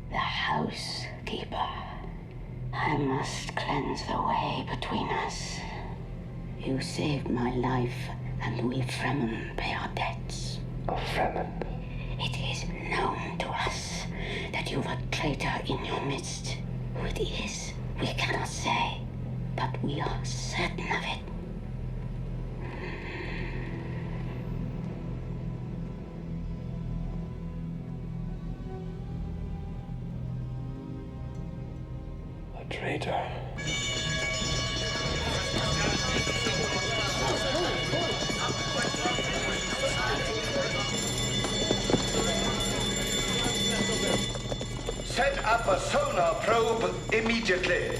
the housekeeper. I must cleanse the way between us. You saved my life, and we Fremen pay our debts. A Fremen? It is known to us that you've a traitor in your midst. Who it is, we cannot say, but we are certain of it. A traitor. Set up a sonar probe immediately.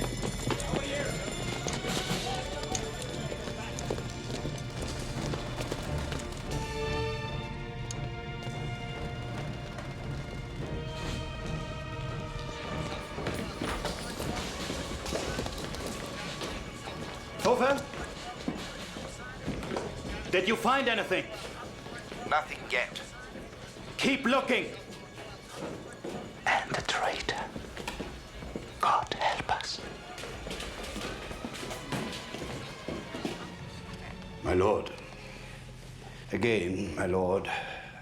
Thorfinn? Did you find anything? Nothing yet. Keep looking! And the traitor. God help us. My lord. Again, my lord,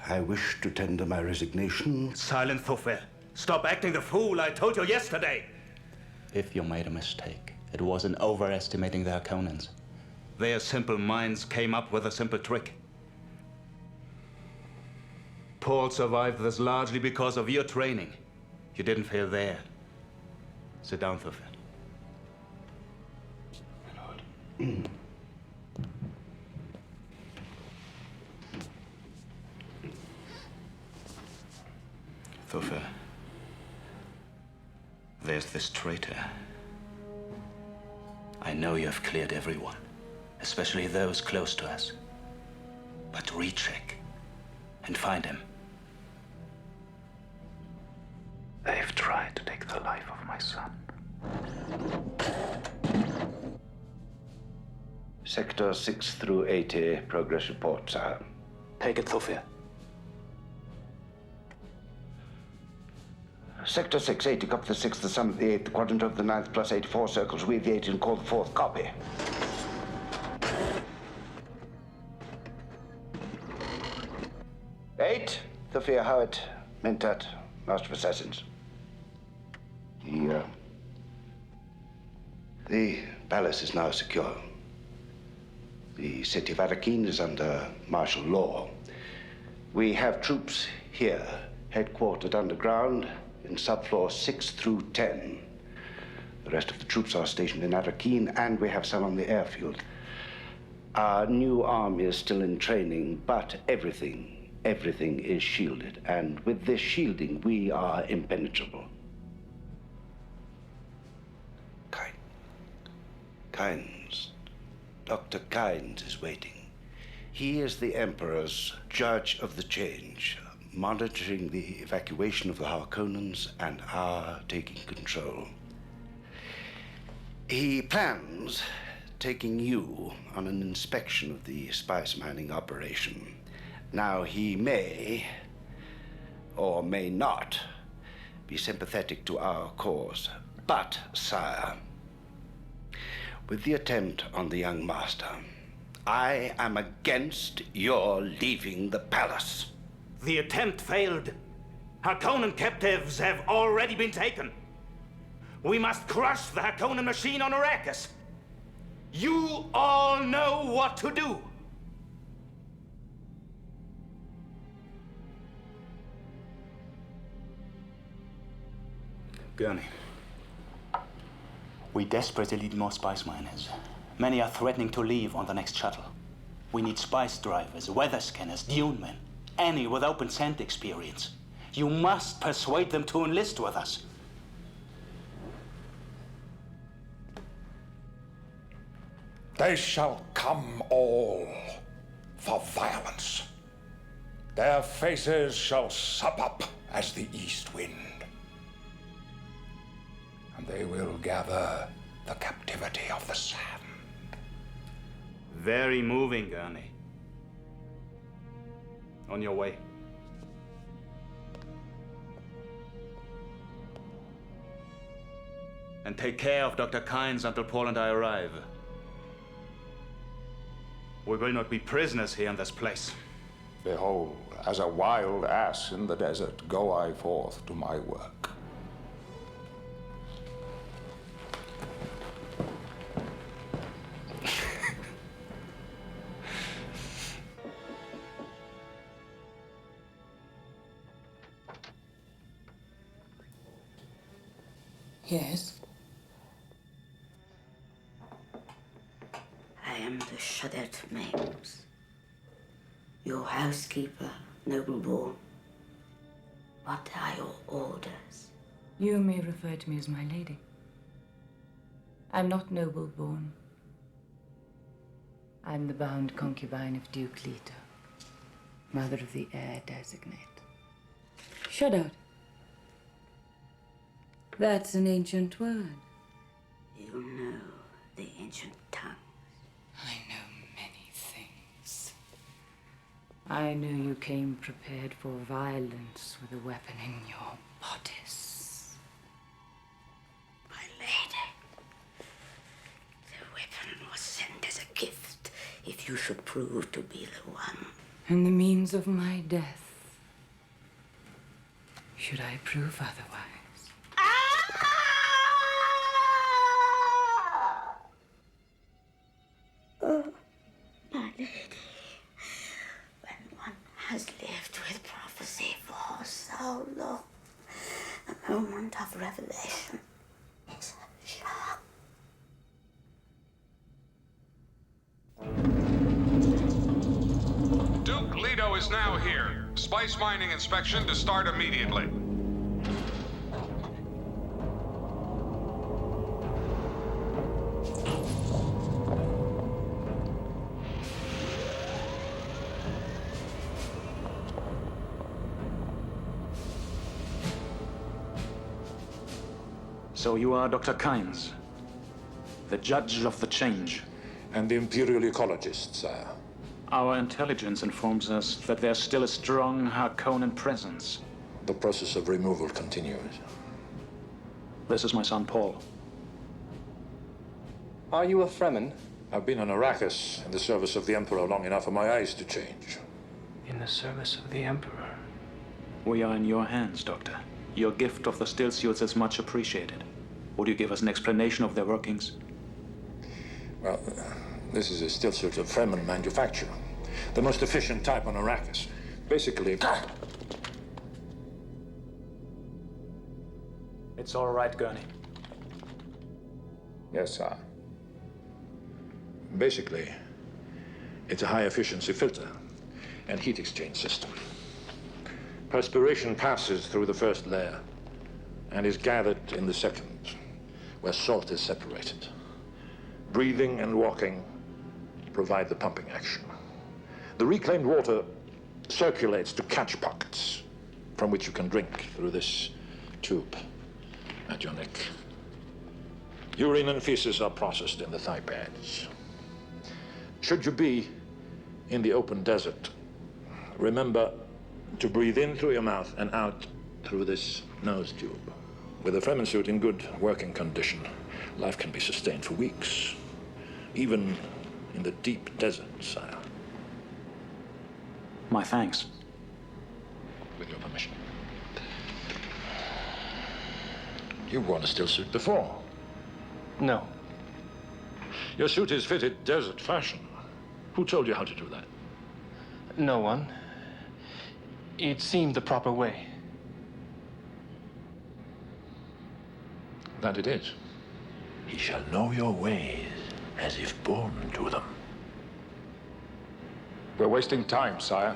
I wish to tender my resignation. Silent, Thorfinn. Stop acting the fool I told you yesterday. If you made a mistake, it wasn't overestimating the Harkonnens. Their simple minds came up with a simple trick. Paul survived this largely because of your training. You didn't fail there. Sit down, Thorfinn. My lord. Thorfinn, there's this traitor. I know you have cleared everyone, especially those close to us. But recheck and find him. They've tried to take the life of my son. Sector 6 through 80, progress report, sir. Take it, Thorfinn. Sector 6, 80, copy the 6th, the sum of the 8th, the quadrant of the 9th, plus 84 circles, weave the 8 and call the 4th, copy. Eight, Thorfinn Howard, Mentat, Master of Assassins. The palace is now secure. The city of Arrakeen is under martial law. We have troops here, headquartered underground in subfloor 6 through 10. The rest of the troops are stationed in Arrakeen, and we have some on the airfield. Our new army is still in training, but everything is shielded. And with this shielding, we are impenetrable. Kynes. Dr. Kynes is waiting. He is the Emperor's judge of the change, monitoring the evacuation of the Harkonnens and our taking control. He plans taking you on an inspection of the spice mining operation. Now, he may, or may not, be sympathetic to our cause. But, sire, with the attempt on the young master, I am against your leaving the palace. The attempt failed. Harkonnen captives have already been taken. We must crush the Harkonnen machine on Arrakis. You all know what to do. Gurney. We desperately need more spice miners. Many are threatening to leave on the next shuttle. We need spice drivers, weather scanners, dune men, any with open scent experience. You must persuade them to enlist with us. They shall come all for violence. Their faces shall sup up as the east wind. And they will gather the captivity of the sand. Very moving, Gurney. On your way. And take care of Dr. Kynes until Paul and I arrive. We will not be prisoners here in this place. Behold, as a wild ass in the desert, go I forth to my work. Yes? I am the Shadet Maims, your housekeeper, Nobleborn. What are your orders? You may refer to me as my lady. I'm not noble-born. I'm the bound concubine of Duke Leto, mother of the heir designate. Shut out. That's an ancient word. You know the ancient tongue. I know many things. I knew you came prepared for violence with a weapon in your bodice. My lady, the weapon was sent as a gift if you should prove to be the one. And the means of my death, should I prove otherwise. Oh, my lady, when one has lived with prophecy for so long, a moment of revelation is a shock. Duke Leto is now here. Spice mining inspection to start immediately. So you are Dr. Kynes, the judge of the change. And the Imperial Ecologist, sire. Our intelligence informs us that there's still a strong Harkonnen presence. The process of removal continues. This is my son, Paul. Are you a Fremen? I've been on Arrakis in the service of the Emperor long enough for my eyes to change. In the service of the Emperor? We are in your hands, Doctor. Your gift of the still suits is much appreciated. Would you give us an explanation of their workings? Well, this is a still suit of Fremen manufacture. The most efficient type on Arrakis. Basically... It's all right, Gurney. Yes, sir. Basically, it's a high-efficiency filter and heat exchange system. Perspiration passes through the first layer and is gathered in the second, where salt is separated. Breathing and walking provide the pumping action. The reclaimed water circulates to catch pockets from which you can drink through this tube at your neck. Urine and feces are processed in the thigh pads. Should you be in the open desert, remember to breathe in through your mouth and out through this nose tube. With a Fremen suit in good working condition, life can be sustained for weeks, even in the deep desert, sire. My thanks. With your permission. You've worn a still suit before. No. Your suit is fitted desert fashion. Who told you how to do that? No one. It seemed the proper way. That it is. He shall know your ways as if born to them. We're wasting time, sire.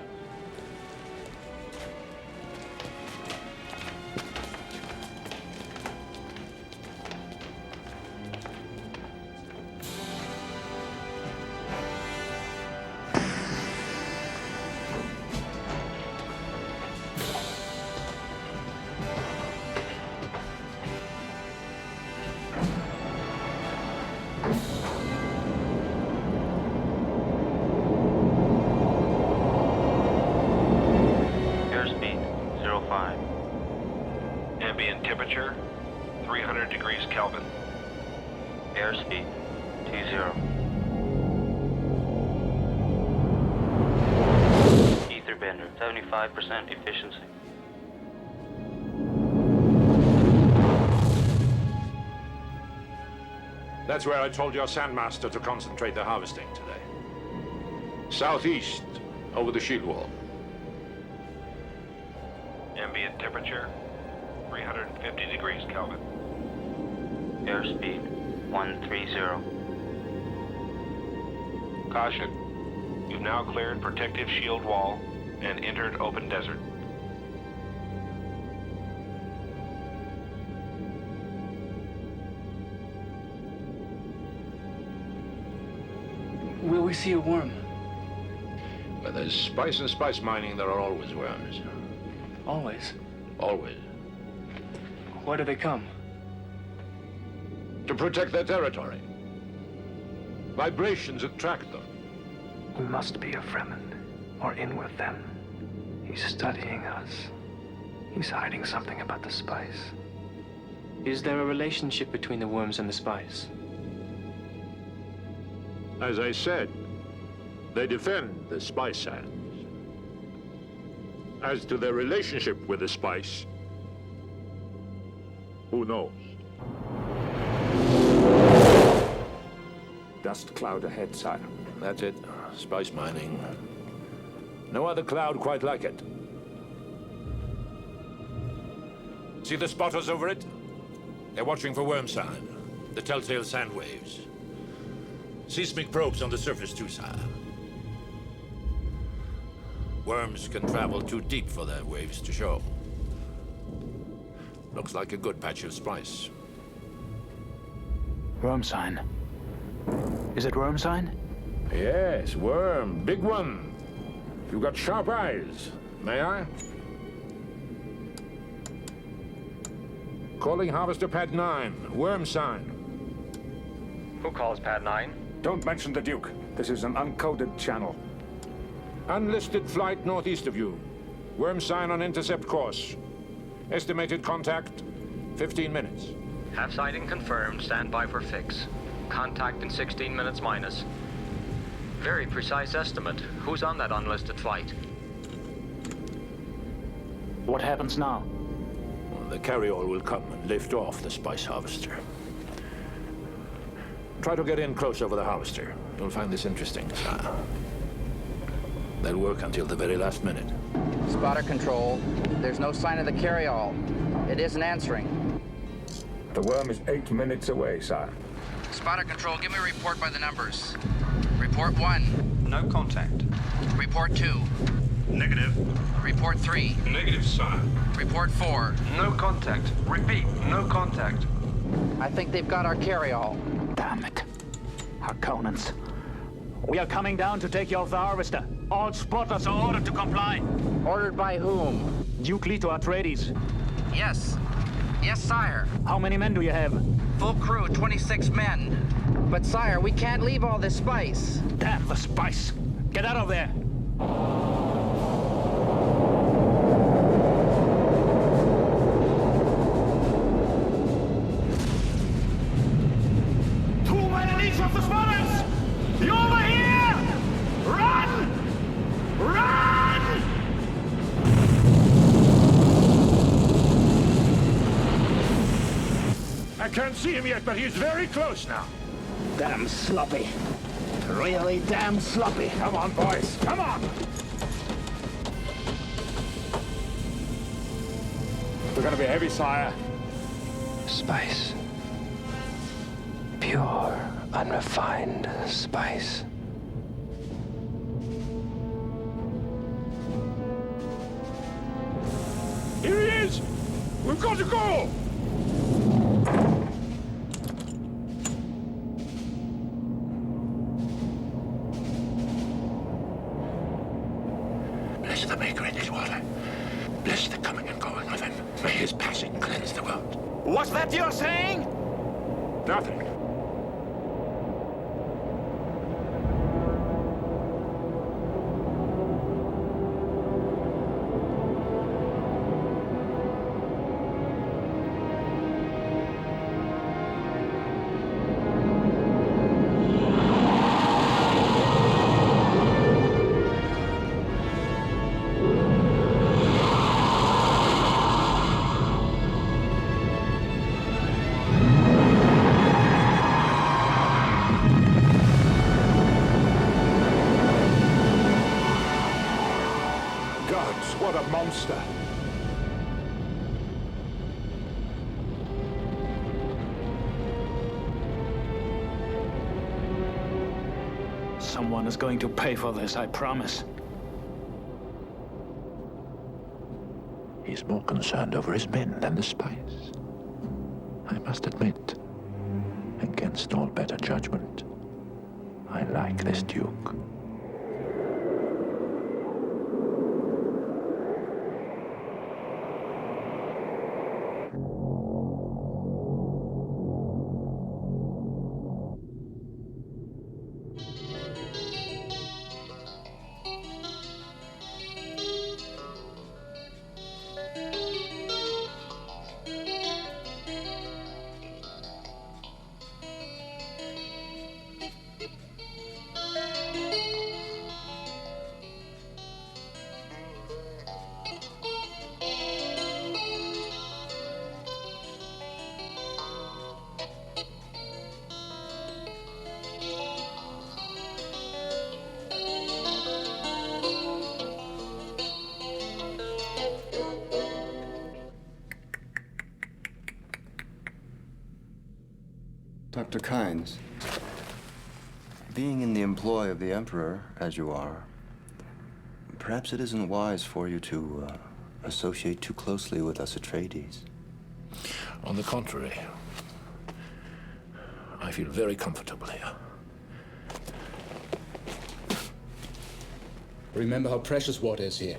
Airspeed 05. Ambient temperature 300 degrees Kelvin. Airspeed 20. Ether bender 75% efficiency. That's where I told your Sandmaster to concentrate the harvesting today. Southeast, over the shield wall. Ambient temperature 350 degrees Kelvin. Airspeed 130. Caution. You've now cleared protective shield wall and entered open desert. Will we see a worm? Where there's spice and spice mining, there are always worms. Always. Always. Why do they come? To protect their territory. Vibrations attract them. He must be a Fremen, or in with them. He's studying us. He's hiding something about the spice. Is there a relationship between the worms and the spice? As I said, they defend the spice sands. As to their relationship with the spice, who knows? Dust cloud ahead, sire. That's it. Spice mining. No other cloud quite like it. See the spotters over it? They're watching for worm sign, the telltale sand waves. Seismic probes on the surface too, sire. Worms can travel too deep for their waves to show. Looks like a good patch of spice. Worm sign. Is it worm sign? Yes, worm. Big one. You've got sharp eyes. May I? Calling Harvester Pad 9. Worm sign. Who calls Pad 9? Don't mention the Duke. This is an uncoded channel. Unlisted flight northeast of you. Worm sign on intercept course. Estimated contact, 15 minutes. Half sighting confirmed. Stand by for fix. Contact in 16 minutes minus. Very precise estimate. Who's on that unlisted flight? What happens now? The carryall will come and lift off the spice harvester. Try to get in close over the harvester. You'll find this interesting, sir. They'll work until the very last minute. Spotter control. There's no sign of the carryall. It isn't answering. The worm is 8 minutes away, sire. Spotter control, give me a report by the numbers. Report 1. No contact. Report 2. Negative. Report 3. Negative, sire. Report 4. No contact. Repeat, no contact. I think they've got our carryall. Damn it. Harkonnens. We are coming down to take your Harvester. All spotters are ordered to comply. Ordered by whom? Duke Leto Atreides. Yes. Yes, sire. How many men do you have? Full crew, 26 men. But sire, we can't leave all this spice. Damn the spice! Get out of there! Two men in each of the spotters! You over here! Run! Run! I can't see him yet, but he's very close now. Damn sloppy. Really damn sloppy. Come on, boys. Come on! We're gonna be heavy, sire. Spice. Pure, unrefined spice. Here he is! We've got to go! Bless the maker in his water. Bless the coming and going of him. May his passing cleanse the world. What's that you're saying? Nothing. What a monster! Someone is going to pay for this, I promise. He's more concerned over his men than the spice. I must admit, against all better judgment, I like this Duke. Dr. Kynes, being in the employ of the Emperor, as you are, perhaps it isn't wise for you to associate too closely with us Atreides. On the contrary, I feel very comfortable here. Remember how precious water is here.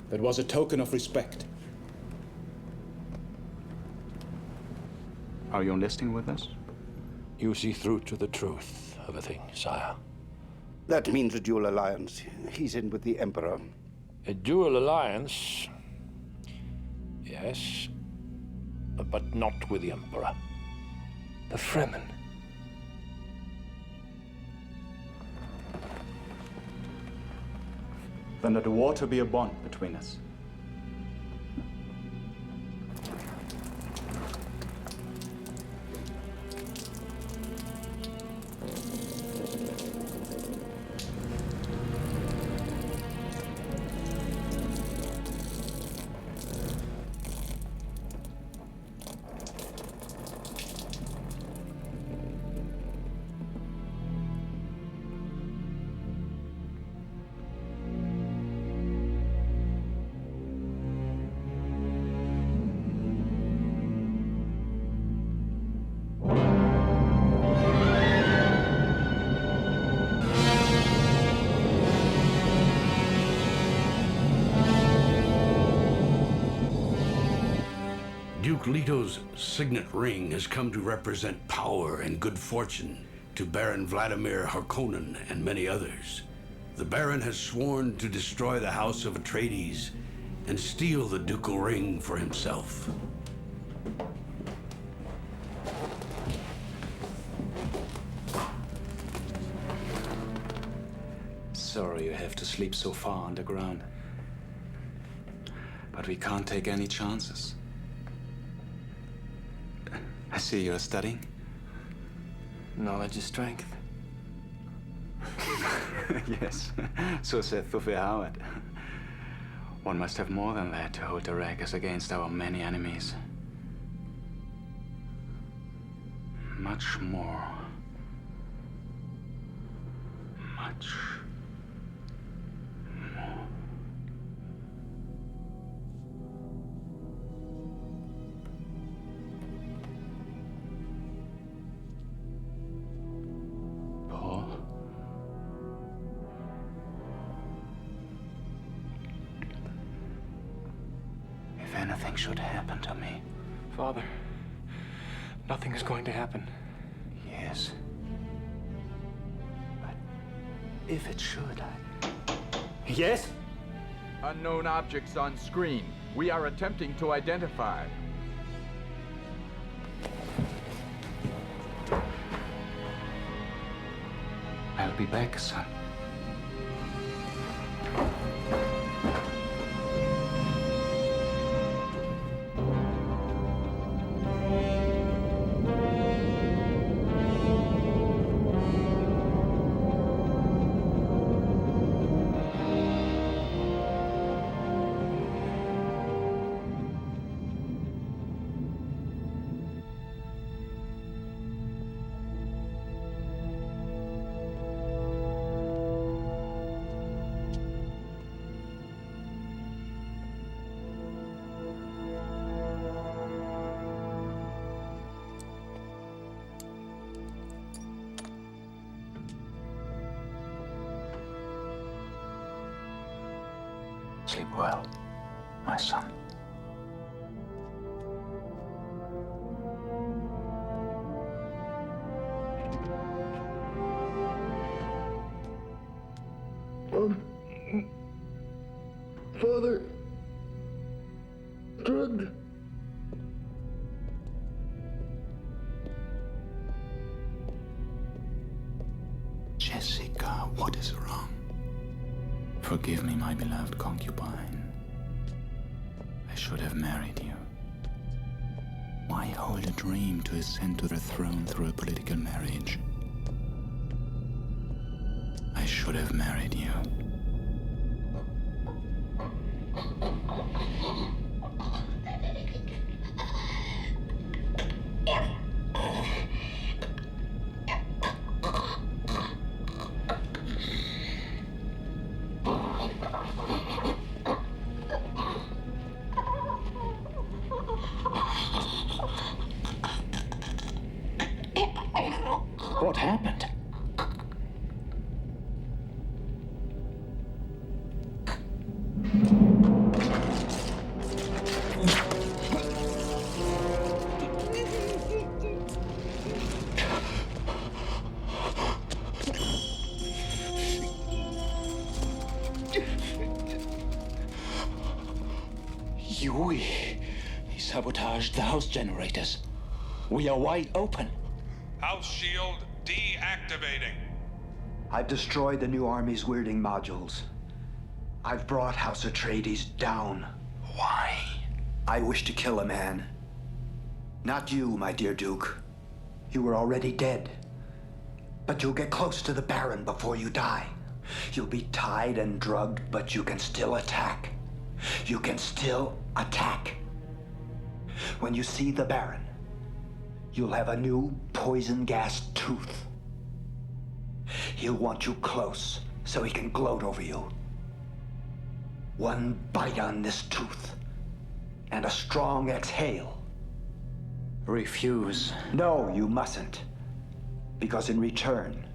That was a token of respect. Are you enlisting with us? You see through to the truth of a thing, sire. That means a dual alliance. He's in with the Emperor. A dual alliance? Yes, but not with the Emperor. The Fremen. Then let the water be a bond between us. Duke Leto's signet ring has come to represent power and good fortune to Baron Vladimir Harkonnen and many others. The Baron has sworn to destroy the House of Atreides and steal the ducal ring for himself. Sorry you have to sleep so far underground. But we can't take any chances. I see you're studying. Knowledge is strength. Yes, so said Thufir Howard. One must have more than that to hold Arrakis against our many enemies. Much more. Much more. Paul? If anything should happen to me... Father, nothing is going to happen. Yes. But if it should, Yes? Unknown objects on screen. We are attempting to identify. I'll be back, son. Sleep well, my son. Father, drugged. Jessica, what is wrong? Forgive me, my beloved concubine. I should have married you. Why hold a dream to ascend to the throne through a political marriage? I should have married you. What happened? Yui, he sabotaged the house generators. We are wide open. House shield deactivating. I've destroyed the new army's weirding modules. I've brought House Atreides down. Why? I wish to kill a man. Not you, my dear Duke. You were already dead. But you'll get close to the Baron before you die. You'll be tied and drugged, but you can still attack. You can still attack. When you see the Baron, you'll have a new poison gas tooth. He'll want you close so he can gloat over you. One bite on this tooth, and a strong exhale. Refuse. No, you mustn't. Because in return,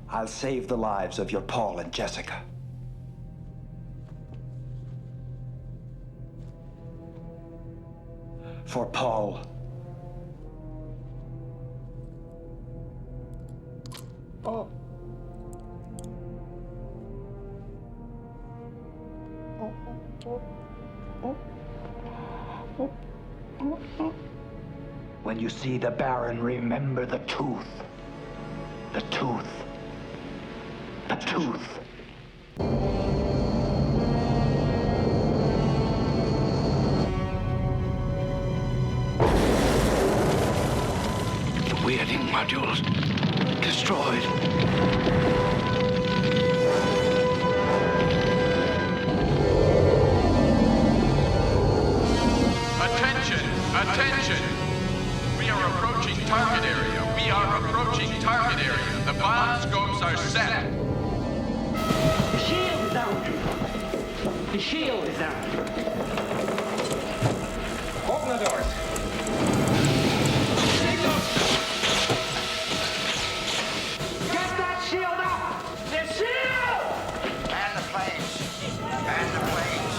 I'll save the lives of your Paul and Jessica. for Paul. Oh. When you see the Baron, remember the tooth. The tooth. The tooth. The weirding modules destroyed. Attention! We are approaching target area. We are approaching target area. The bomb scopes are set. The shield is out. The shield is out. Open the doors. Get that shield up! The shield! Man the planes. Man the planes.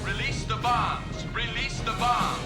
Release the bombs. Release the bombs.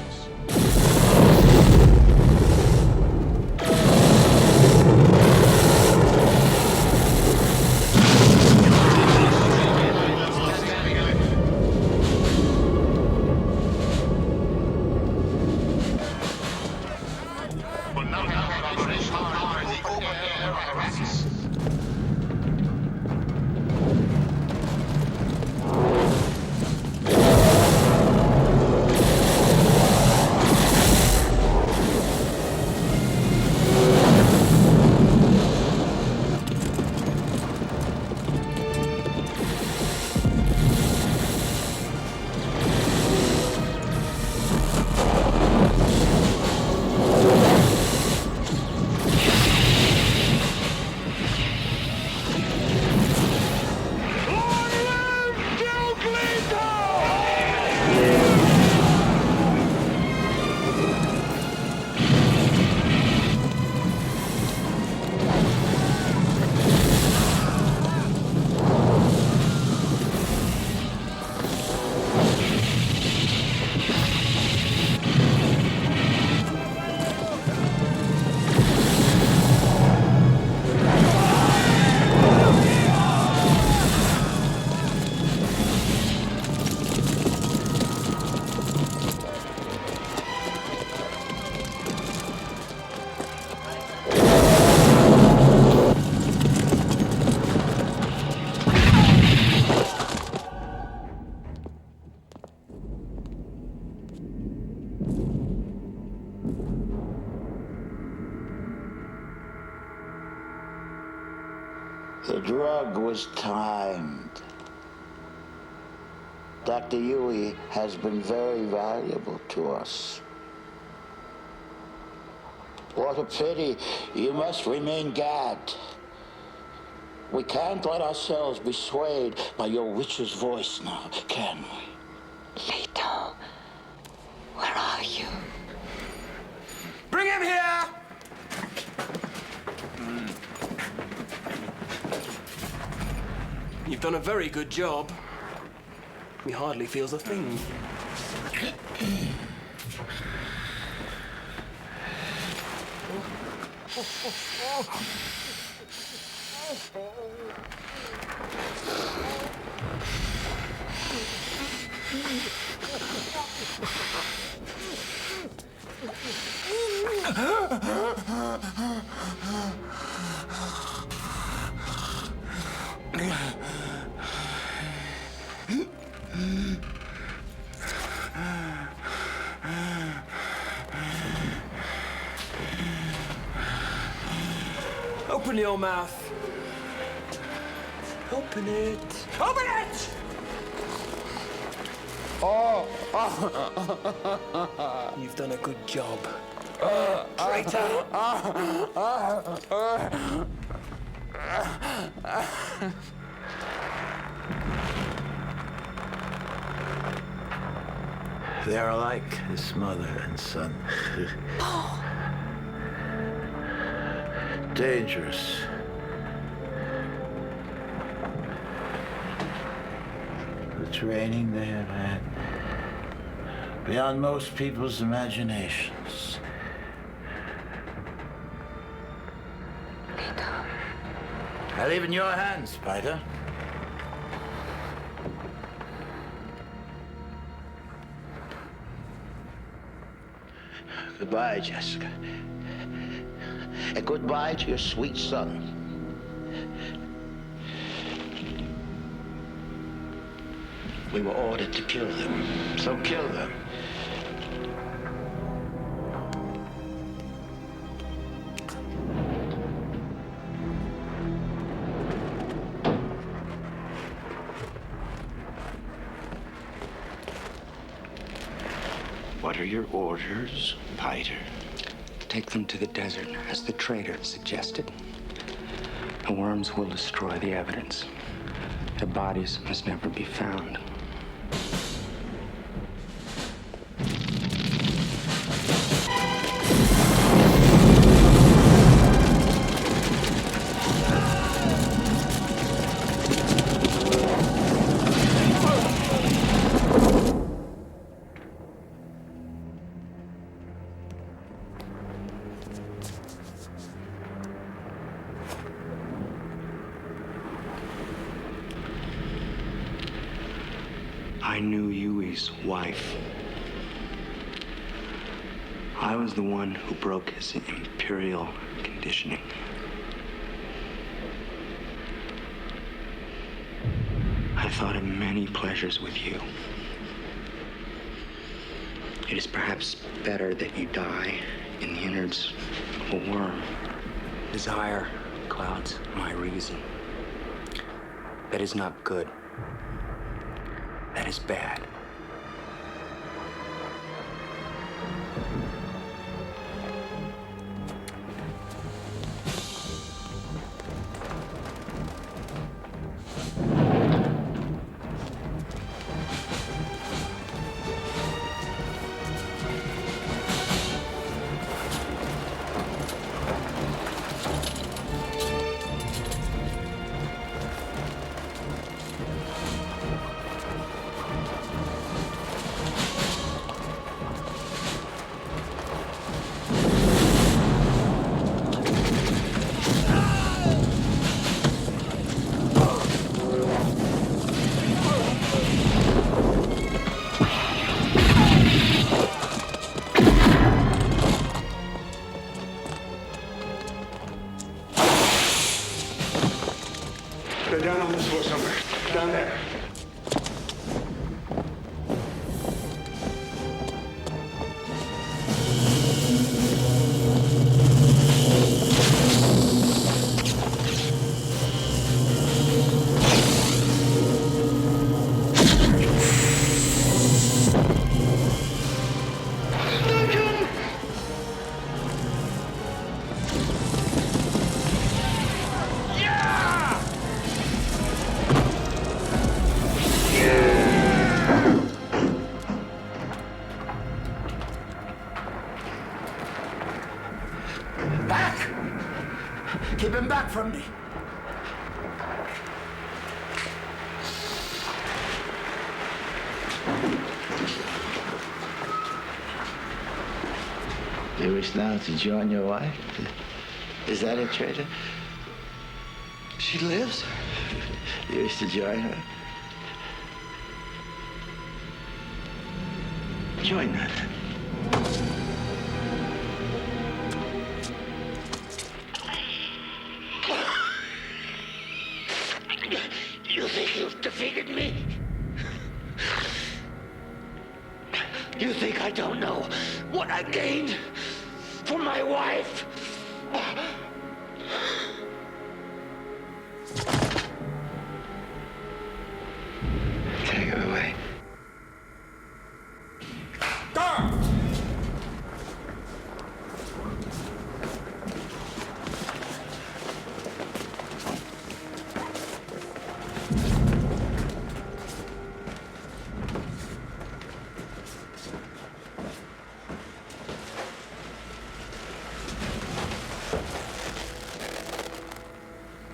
The drug was timed. Dr. Yui has been very valuable to us. What a pity. You must remain gagged. We can't let ourselves be swayed by your witch's voice now, can we? Leto, where are you? Bring him here! You've done a very good job. He hardly feels a thing. Open your mouth. Open it. Open it! Oh! You've done a good job. Traitor! They are alike as mother and son. Dangerous. The training they have had. Beyond most people's imaginations. I leave in your hands, Spider. Goodbye, Jessica. And goodbye to your sweet son. We were ordered to kill them, so kill them. What are your orders, Piter? Take them to the desert, as the traitor suggested. The worms will destroy the evidence. Their bodies must never be found. I knew Yui's wife. I was the one who broke his imperial conditioning. I thought of many pleasures with you. It is perhaps better that you die in the innards of a worm. Desire clouds my reason. That is not good. That is bad. They're down on this floor somewhere. Down there. Keep him back from me. You wish now to join your wife? Is that it, traitor? She lives? You wish to join her? Join her then. You think you've defeated me? You think I don't know what I gained for my wife? Take her away.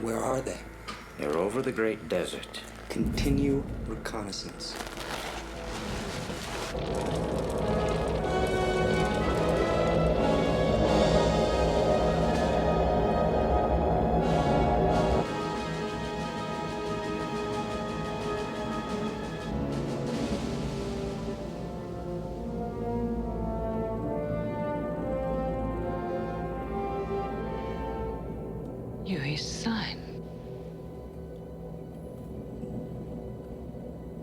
Where are they? They're over the great desert. Continue reconnaissance. You're his son.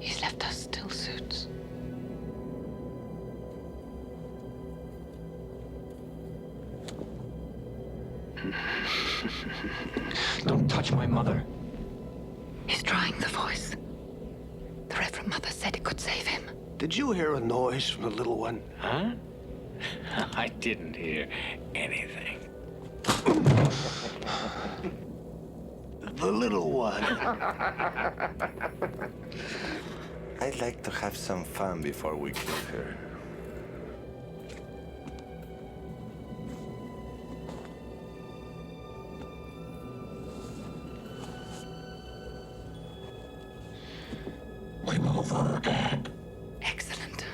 He's left us still suits. Don't touch my mother. He's trying the voice. The Reverend Mother said it could save him. Did you hear a noise from the little one? Huh? I didn't hear anything. The little one. I'd like to have some fun before we kill her. We move her dead. Excellent.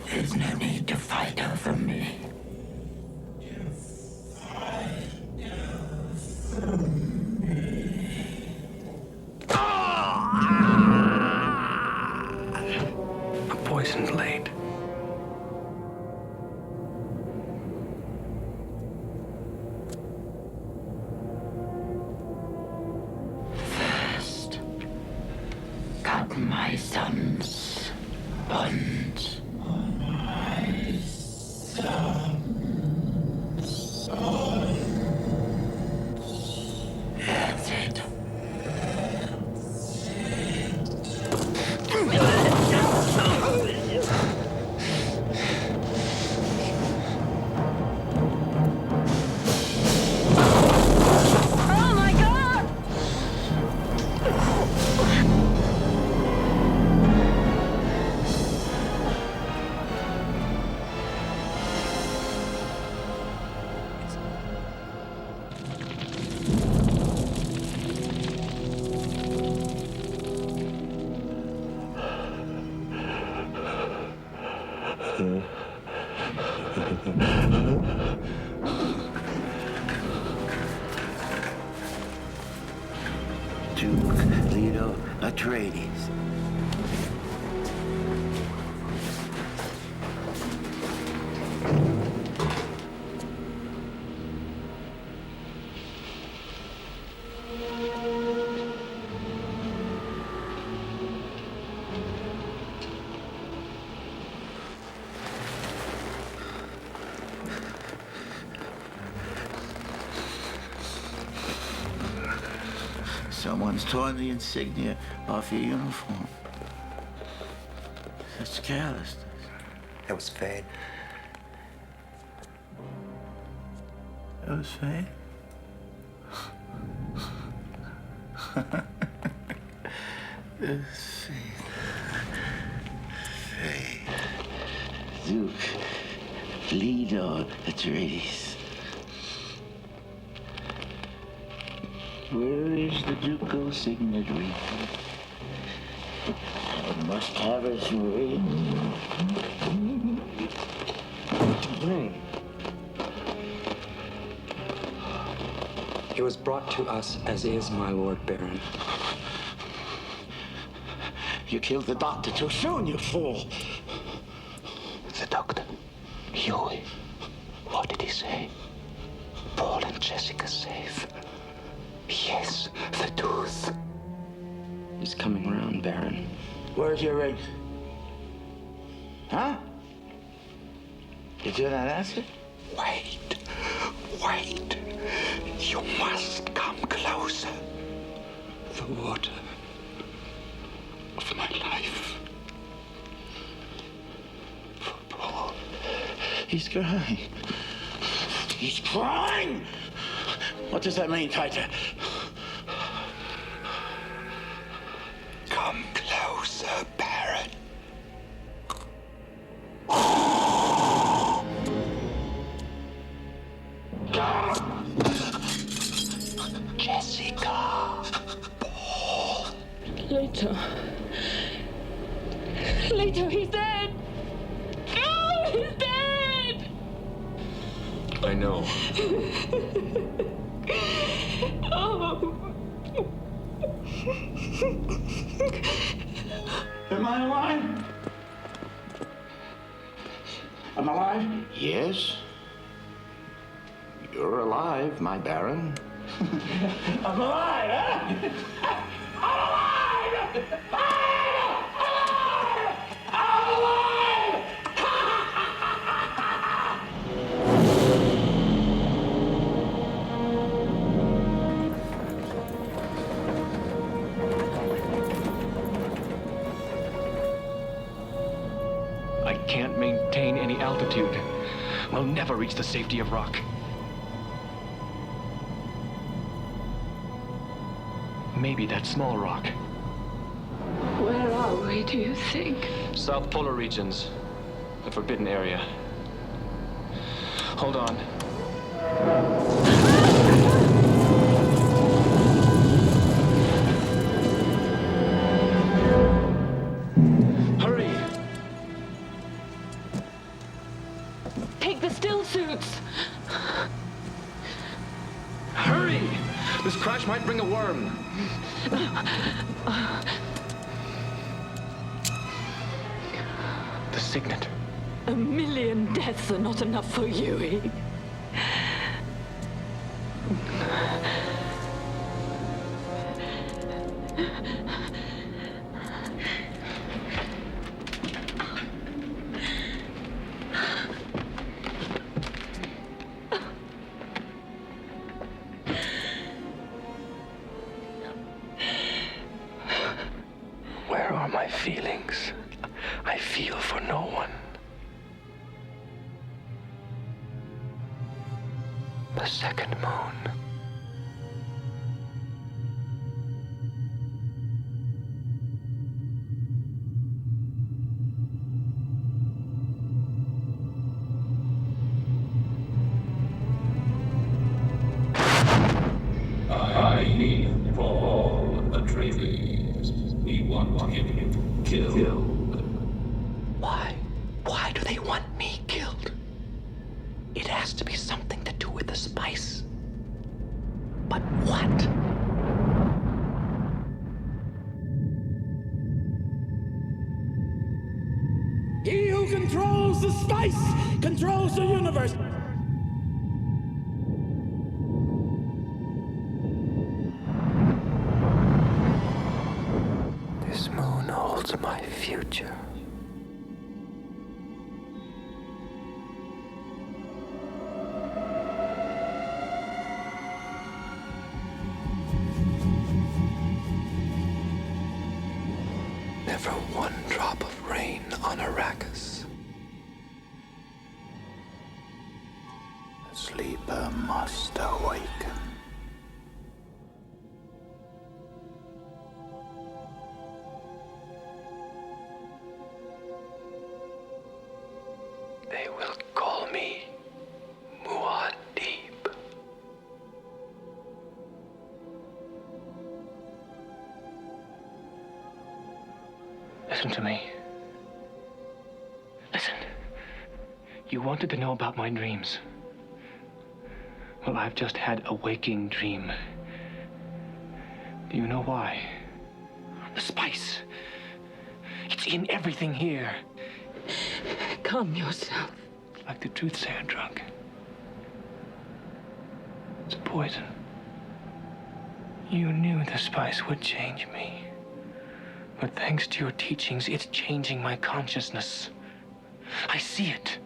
There's no need to fight over me. A poisoned blade. First, cut my son's buns. My son's That's it. Oh my God! Duke Leto Atreides. Someone's torn the insignia off your uniform. Such carelessness. It was fate. It was fate. It was fate. Fate. Duke Leto Atreides. Where is the ducal signet wreath? I must have his ring. Ring. It was brought to us as is, my Lord Baron. You killed the doctor too soon, you fool. The doctor, Huey, what did he say? Paul and Jessica safe. Yes, the tooth. He's coming around, Baron. Where's your ring? Huh? Did you not answer? Wait, wait. You must come closer. The water of my life. For Paul. He's crying. He's crying! What does that mean, Kiter? Sir Baron. Jessica. Paul. Later. Later, he's dead. Oh, he's dead. I know. Oh. Am I alive? I'm alive? Yes. You're alive, my Baron. I'm alive, huh? I'm alive! I'm alive! I can't maintain any altitude. We'll never reach the safety of rock. Maybe that small rock. Where are we, do you think? South Polar regions. The forbidden area. Hold on. Hurry! Take the still suits! Hurry! This crash might bring a worm. The signet. 1,000,000 deaths are not enough for you, eh? Where are my feelings? I feel for no one. The second moon. I need Paul Atreides. We want him killed. Why? Why do they want me killed? It has to be something to do with the spice. But what? He who controls the spice controls the universe. This moon holds my future. Never one drop of rain on Arrakis. The sleeper must awaken. They will call me Muad'Dib. Listen to me. Listen. You wanted to know about my dreams. Well, I've just had a waking dream. Do you know why? The spice. It's in everything here. Calm yourself. Like the truthsayer drug. It's poison. You knew the spice would change me. But thanks to your teachings, it's changing my consciousness. I see it.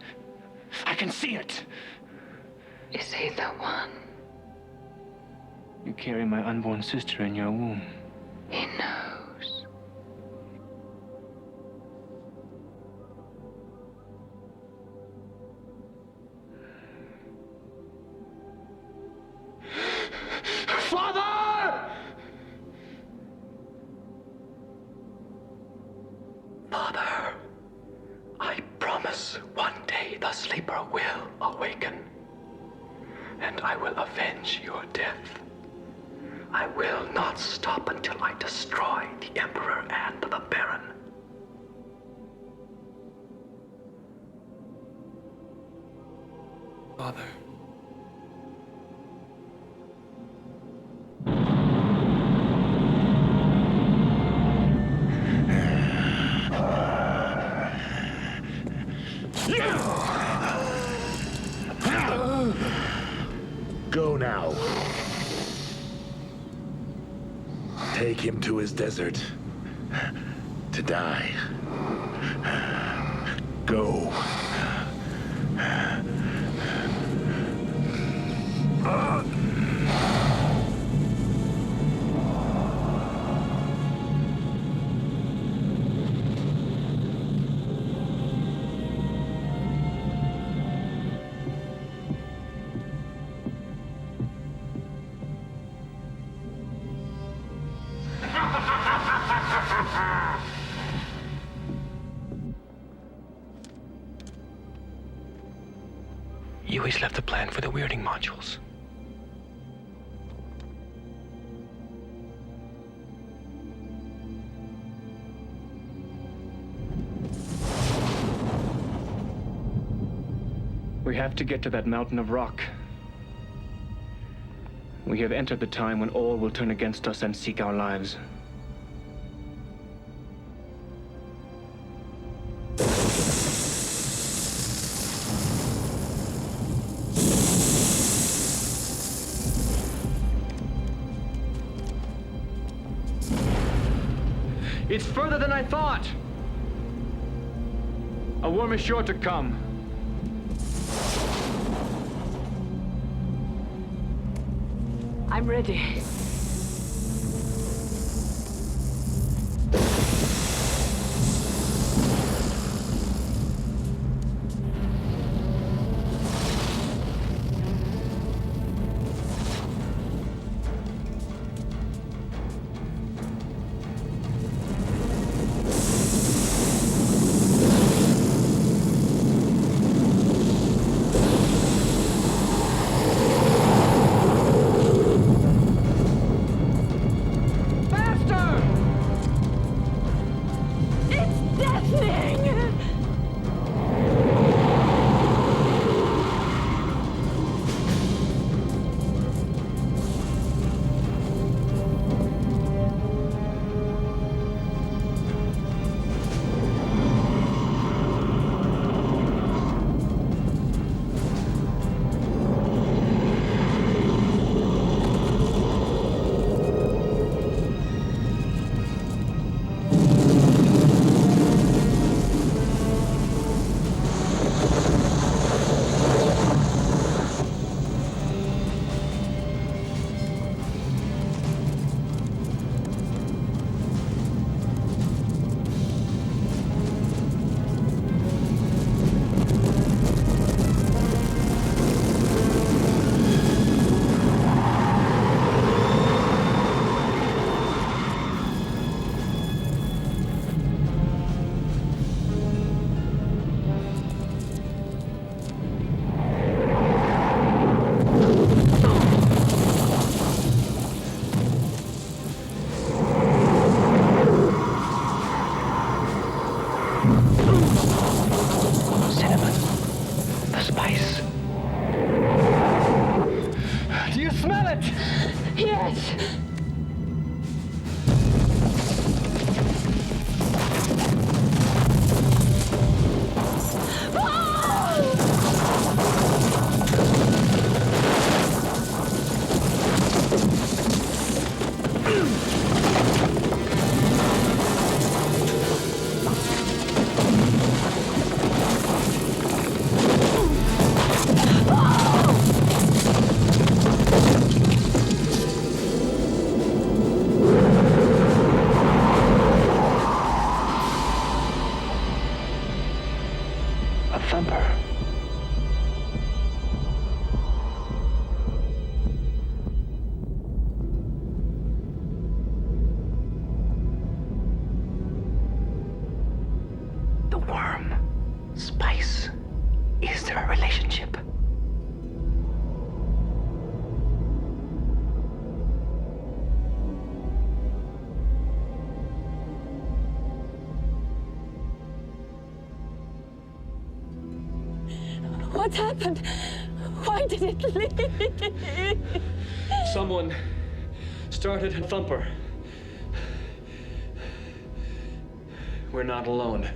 I can see it. Is he the one? You carry my unborn sister in your womb. He knows. Father! and I will avenge your death. I will not stop until I destroy the Emperor and the Baron. Father. Go now. Take him to his desert to die. Go. Yui's left the plan for the weirding modules. We have to get to that mountain of rock. We have entered the time when all will turn against us and seek our lives. It's further than I thought! A worm is sure to come. I'm ready. What's happened? Why did it leave? Someone started a thumper. We're not alone.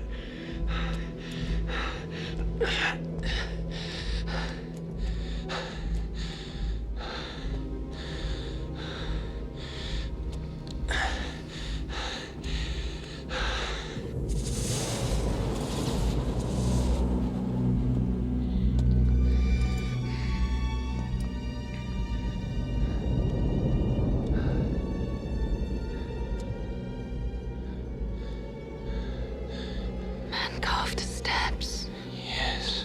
Carved steps. Yes.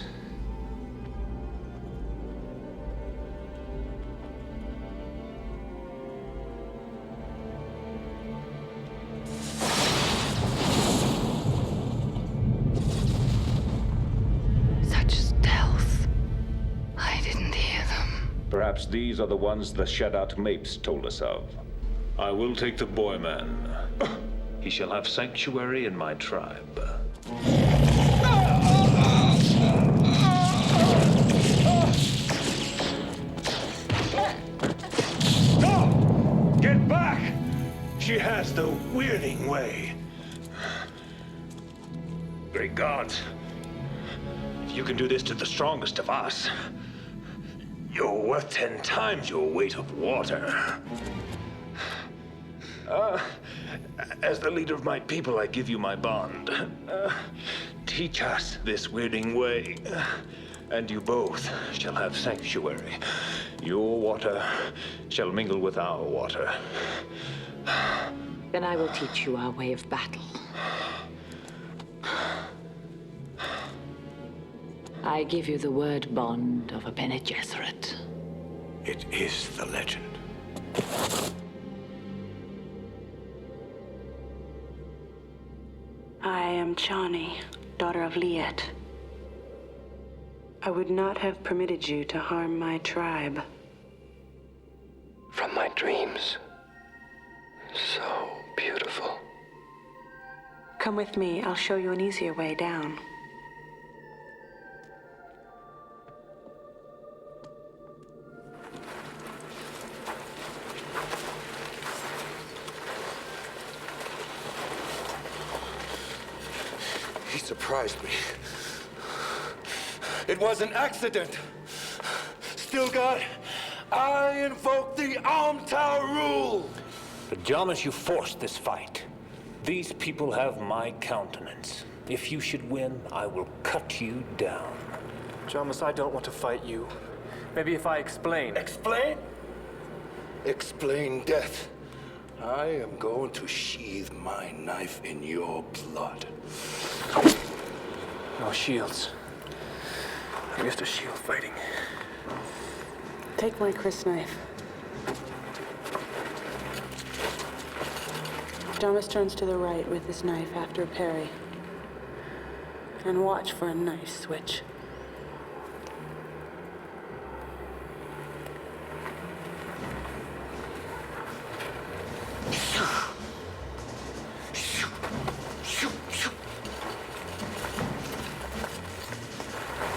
Such stealth. I didn't hear them. Perhaps these are the ones the Shadat Mapes told us of. I will take the boy man. He shall have sanctuary in my tribe. No! Get back! She has the weirding way. Great gods. If you can do this to the strongest of us, you're worth 10 times your weight of water. As the leader of my people, I give you my bond. Teach us this weirding way, and you both shall have sanctuary. Your water shall mingle with our water. Then I will teach you our way of battle. I give you the word bond of a Bene Gesserit. It is the legend. I am Chani, daughter of Liet. I would not have permitted you to harm my tribe. From my dreams. So beautiful. Come with me, I'll show you an easier way down. He surprised me. It was an accident. Still, God, I invoke the Amtal rule. But Jamis, you forced this fight. These people have my countenance. If you should win, I will cut you down. Jamis, I don't want to fight you. Maybe if I explain. Explain? Explain death. I am going to sheathe my knife in your blood. No shields. I'm used to shield fighting. Take my crysknife. Jamis turns to the right with his knife after a parry. And watch for a knife switch.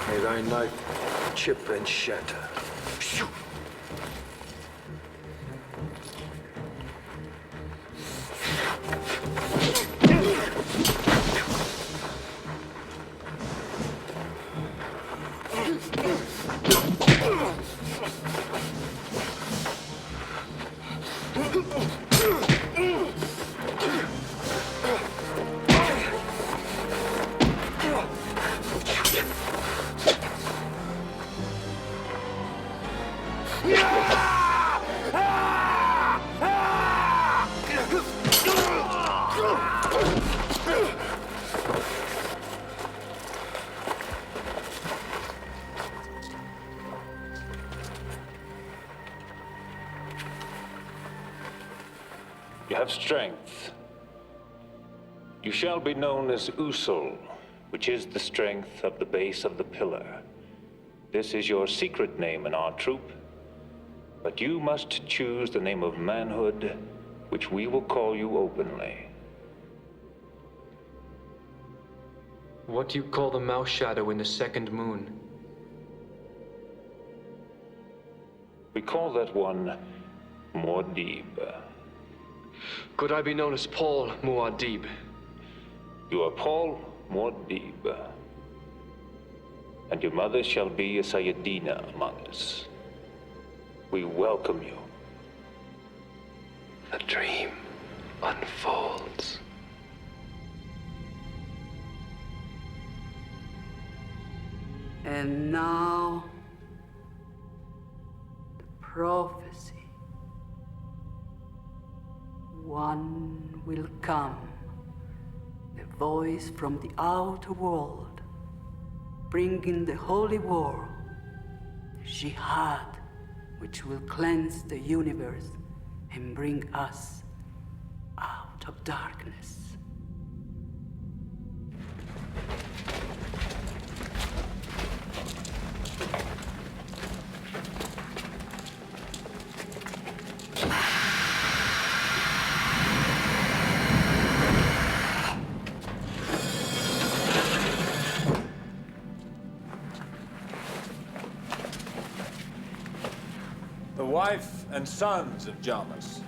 May thy knife chip and shatter. You have strength. You shall be known as Usul, which is the strength of the base of the pillar. This is your secret name in our troop, but you must choose the name of manhood, which we will call you openly. What do you call the mouse shadow in the second moon? We call that one Muad'Dib. Could I be known as Paul Muad'Dib? You are Paul Muad'Dib. And your mother shall be a Sayyadina among us. We welcome you. The dream unfolds. And now, the prophecy. One will come, a voice from the outer world, bringing the holy war, the jihad, which will cleanse the universe and bring us out of darkness. The wife and sons of Jamas.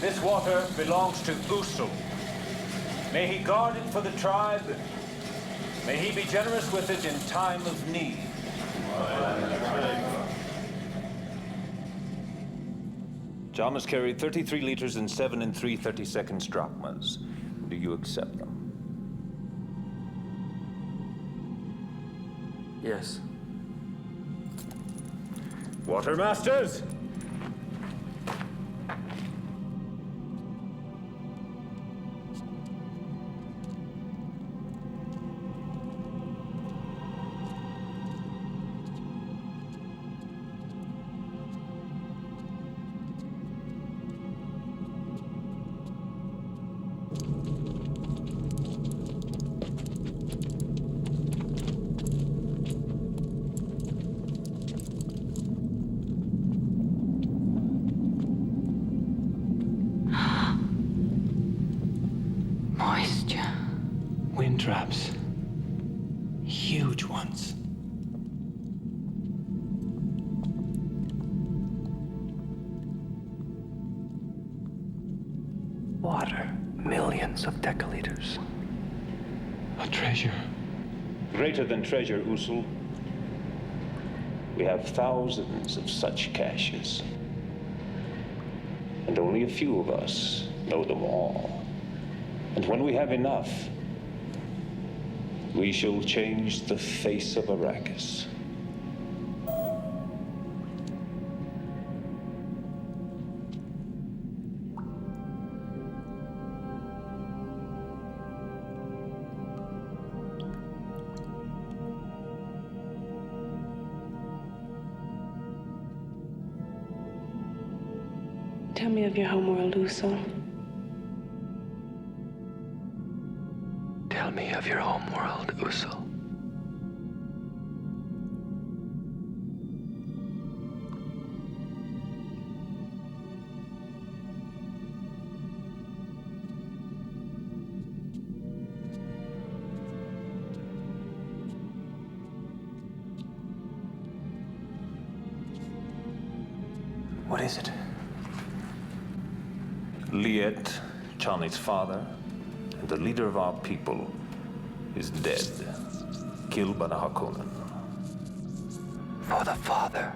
This water belongs to Usul. May he guard it for the tribe. May he be generous with it in time of need. Jamas carried 33 liters and 7 3/32 drachmas. Do you accept them? Yes. Watermasters? Moisture. Wind traps. Huge ones. Water. Millions of decaliters. A treasure. Greater than treasure, Usul. We have thousands of such caches. And only a few of us know them all. And when we have enough, we shall change the face of Arrakis. Tell me of your homeworld, Usul. Tell me of your homeworld, Usul. What is it? Liet, Chani's father, and the leader of our people, is dead. Killed by the Harkonnen. For the father,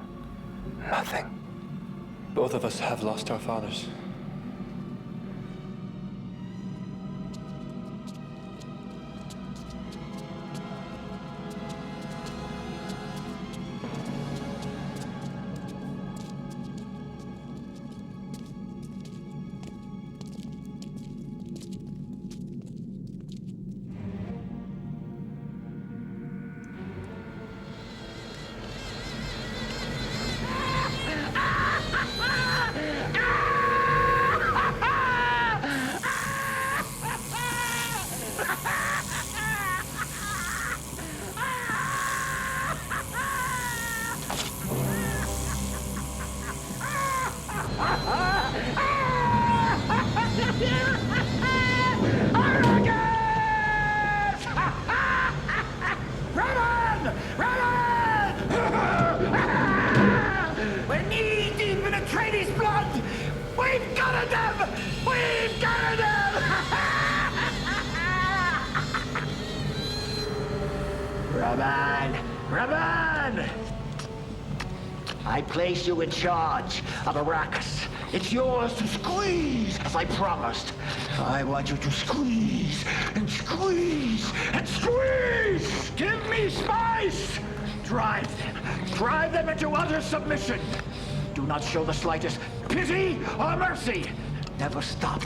nothing. Both of us have lost our fathers. We're knee deep in Atreides' blood! We've got them! We've got them! Raman! Raman! I place you in charge of Arrakis. It's yours to squeeze, as I promised. I want you to squeeze and squeeze and squeeze! Give me spice! Drive them into utter submission. Do not show the slightest pity or mercy. Never stop.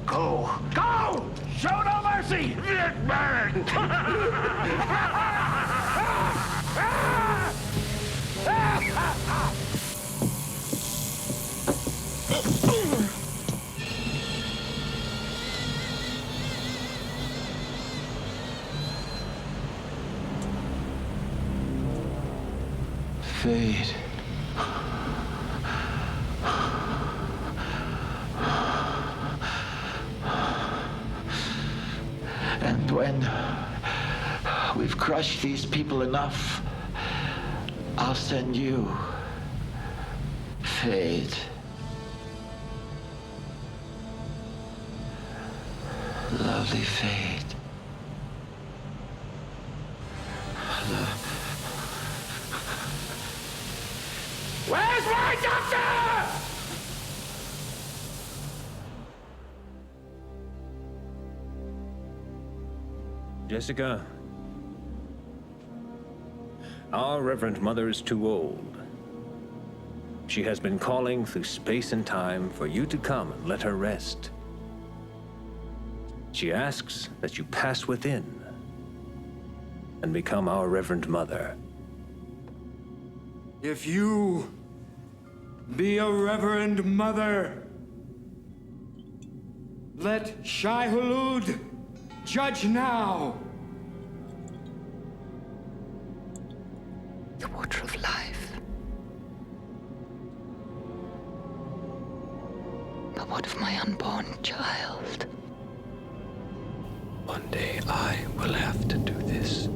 Go! Go! Show no mercy! Fade. And when we've crushed these people enough, I'll send you, Fade. Lovely Fade. Where's my doctor? Jessica, our Reverend Mother is too old. She has been calling through space and time for you to come and let her rest. She asks that you pass within and become our Reverend Mother. If you be a Reverend Mother, let Shai-Hulud judge now. The water of life. But what of my unborn child? One day I will have to do this.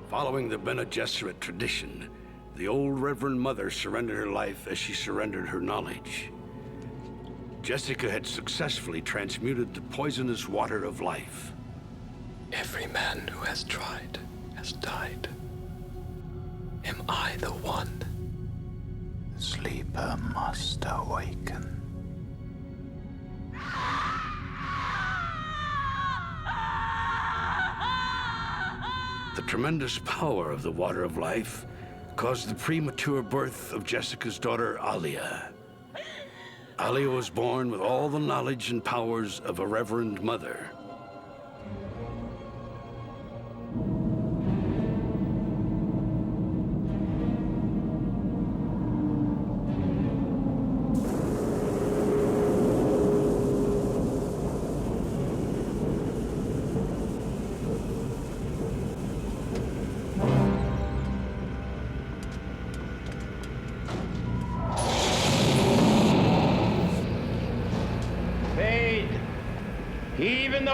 Following the Bene Gesserit tradition, the old Reverend Mother surrendered her life as she surrendered her knowledge. Jessica had successfully transmuted the poisonous water of life. Every man who has tried has died. Am I the one? The sleeper must awaken. The tremendous power of the water of life caused the premature birth of Jessica's daughter, Alia. Alia was born with all the knowledge and powers of a Reverend Mother.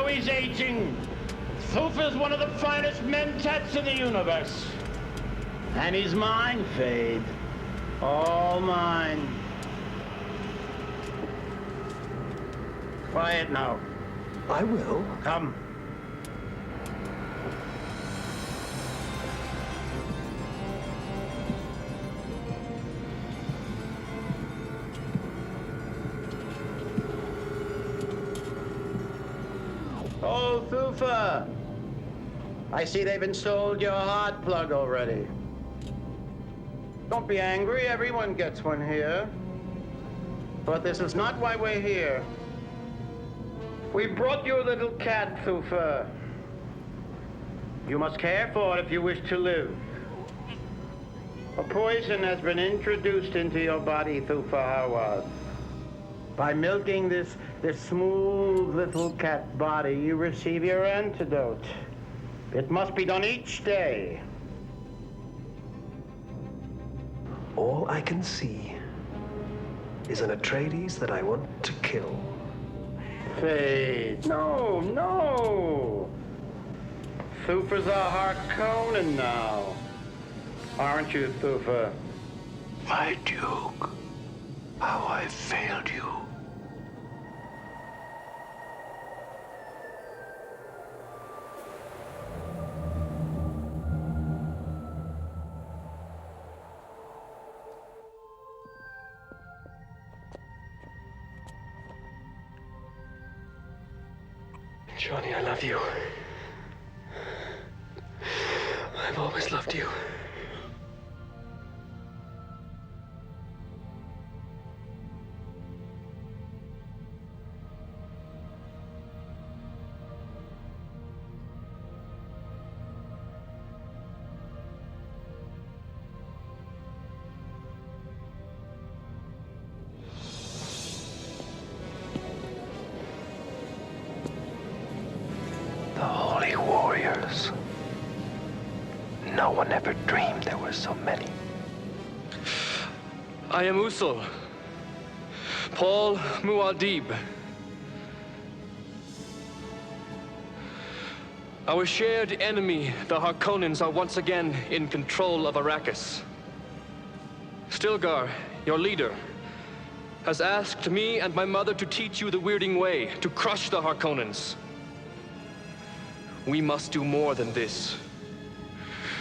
though he's aging, Thufir's one of the finest mentets in the universe. And he's mine, Fade. All mine. Quiet now. I will. Come. Oh, Thufir! I see they've installed your heart plug already. Don't be angry, everyone gets one here. But this is not why we're here. We brought you a little cat, Thufir. You must care for it if you wish to live. A poison has been introduced into your body, Thufir Hawat. By milking this smooth little cat body, you receive your antidote. It must be done each day. All I can see is an Atreides that I want to kill. Fade. No. Thufir's a Harkonnen now. Aren't you, Thufir? My Duke, how I failed you. Johnny, I love you. I've always loved you. The Holy Warriors. No one ever dreamed there were so many. I am Usul. Paul Muad'Dib. Our shared enemy, the Harkonnens, are once again in control of Arrakis. Stilgar, your leader, has asked me and my mother to teach you the Weirding Way, to crush the Harkonnens. We must do more than this.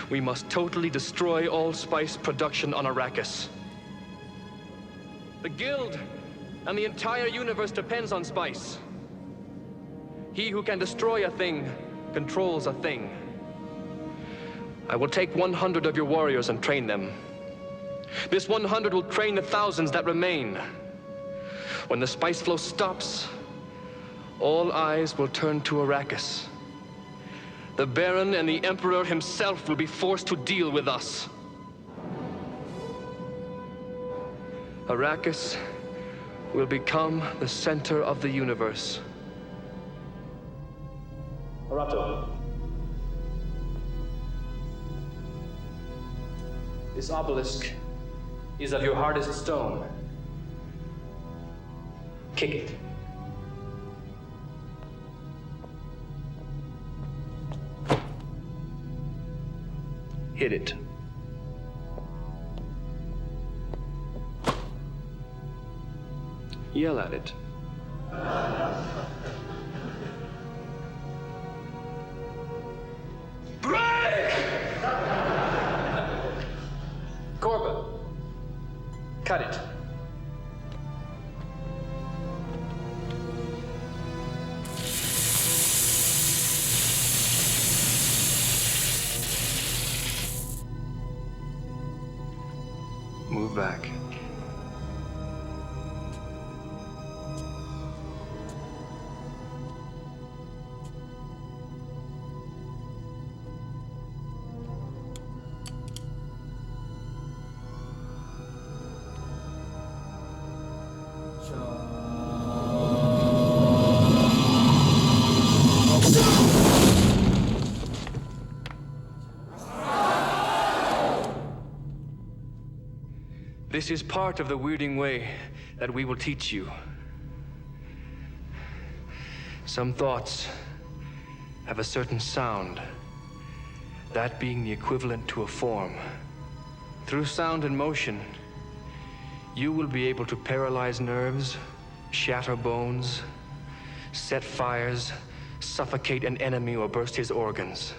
We must totally destroy all spice production on Arrakis. The Guild and the entire universe depends on spice. He who can destroy a thing controls a thing. I will take 100 of your warriors and train them. This 100 will train the thousands that remain. When the spice flow stops, all eyes will turn to Arrakis. The Baron and the Emperor himself will be forced to deal with us. Arrakis will become the center of the universe. Arato. This obelisk is of your hardest stone. Kick it. Hit it. Yell at it. Break! Corbin, cut it. Move back. This is part of the Weirding Way that we will teach you. Some thoughts have a certain sound, that being the equivalent to a form. Through sound and motion, you will be able to paralyze nerves, shatter bones, set fires, suffocate an enemy, or burst his organs.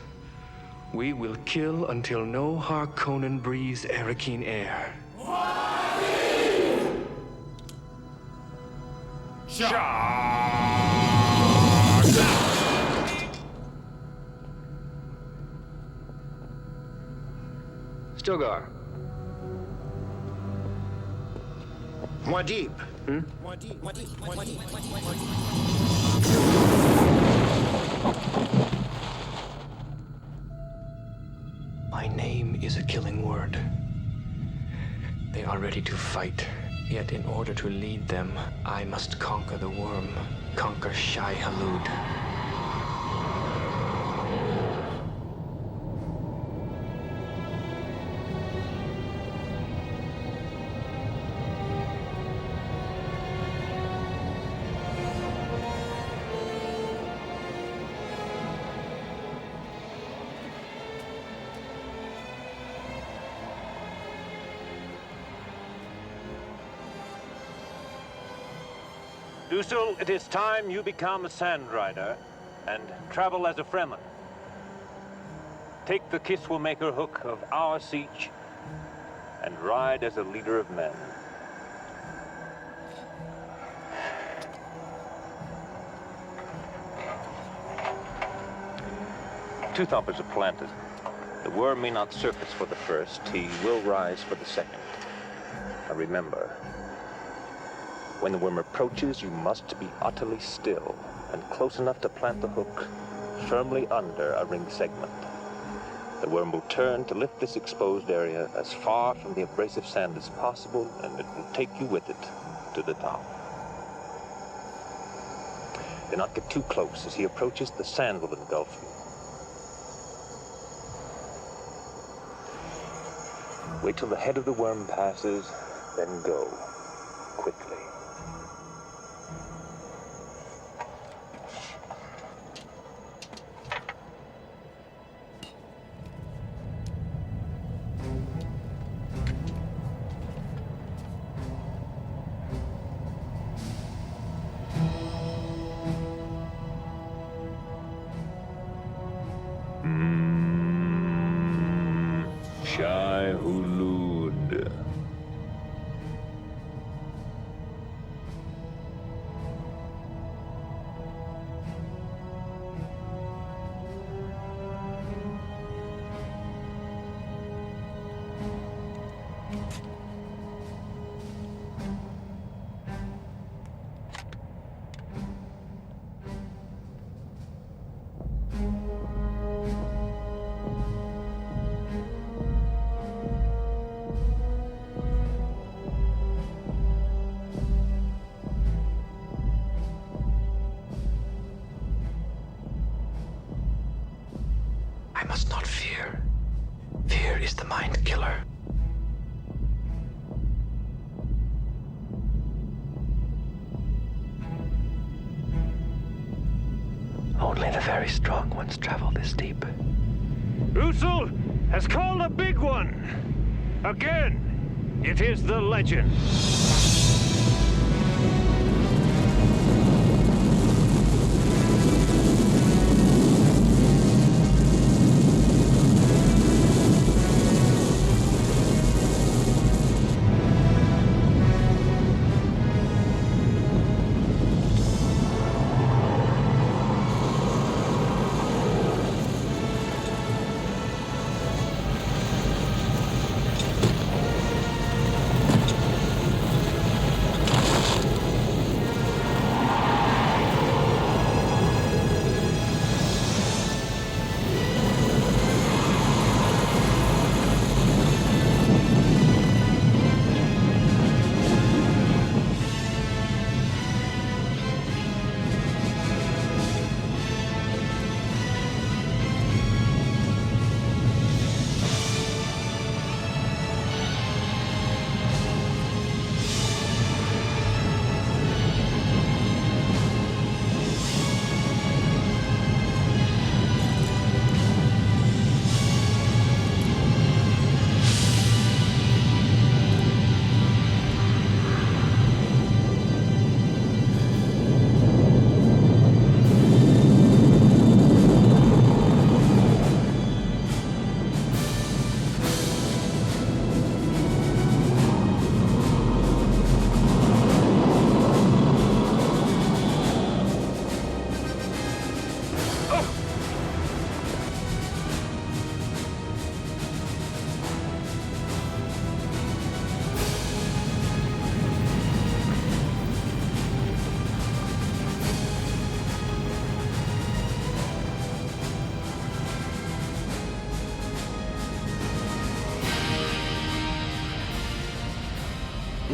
We will kill until no Harkonnen breathes Arakeen air. Stilgar. Muad'Dib. My name is a killing word. They are ready to fight. Yet in order to lead them, I must conquer the worm. Conquer Shai-Hulud. Usul, it is time you become a Sand Rider and travel as a Fremen. Take the Kiswamaker hook of our siege and ride as a leader of men. Two Thumpers are planted. The worm may not surface for the first, he will rise for the second. Now remember, when the worm approaches, you must be utterly still and close enough to plant the hook firmly under a ring segment. The worm will turn to lift this exposed area as far from the abrasive sand as possible, and it will take you with it to the top. Do not get too close. As he approaches, the sand will engulf you. Wait till the head of the worm passes, then go quickly. Shai-Hulud. I must not fear. Fear is the mind killer. Only the very strong ones travel this deep. Usul has called a big one. Again, it is the legend.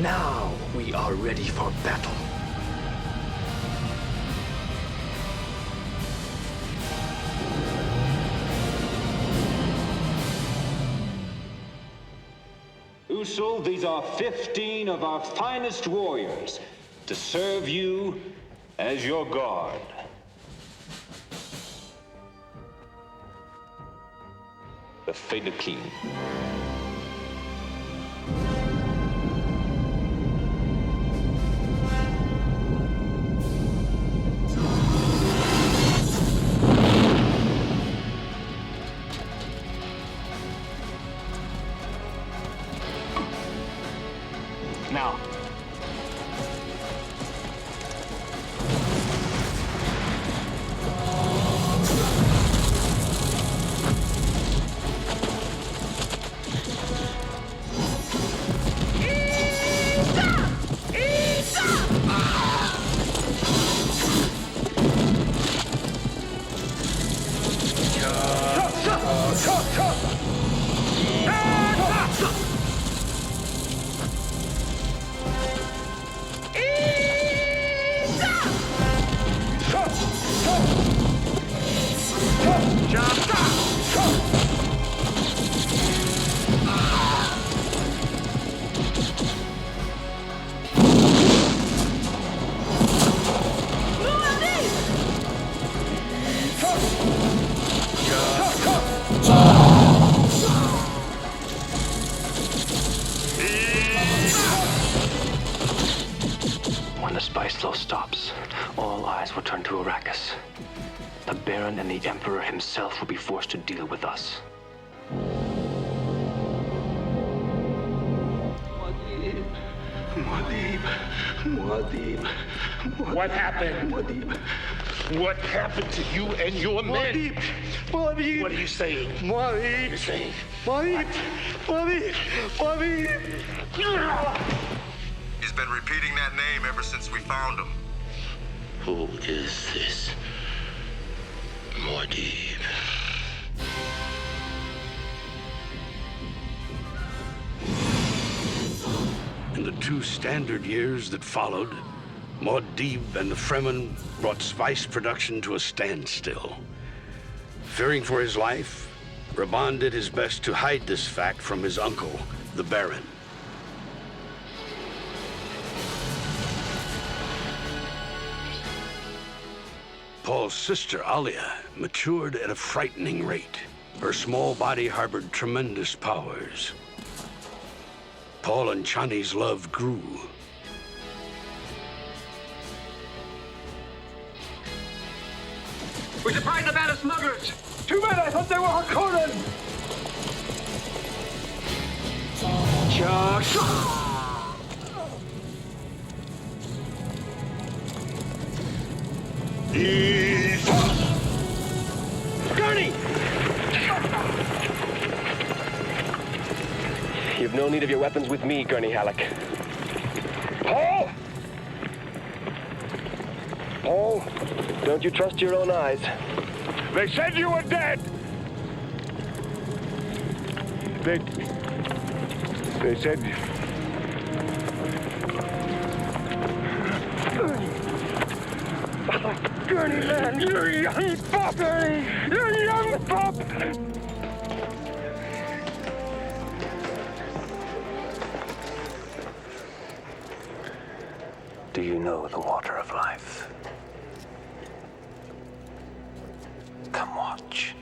Now we are ready for battle. Usul, these are 15 of our finest warriors to serve you as your guard. The Fennekin. Now. When the spice flow stops, all eyes will turn to Arrakis. The Baron and the Emperor himself will be forced to deal with us. Muad'Dib. What happened? What happened to you and your men? Muad'Dib. What are you saying? Muad'Dib. You're saying? Muad'Dib. Muad'Dib. Muad'Dib. He's been repeating that name ever since we found him. Who is this Muad'Dib? In the 2 standard years that followed, Muad'Dib and the Fremen brought spice production to a standstill. Fearing for his life, Rabban did his best to hide this fact from his uncle, the Baron. Paul's sister, Alia, matured at a frightening rate. Her small body harbored tremendous powers. Paul and Chani's love grew. We surprised the band of smugglers! Too bad, I thought they were Harkonnen! Gurney! You've no need of your weapons with me, Gurney Halleck. Paul! Paul, don't you trust your own eyes? They said you were dead! They said... Gurney, man, you're a young pup! Gurney, you're a young pup! Do you know the water of life? Come watch.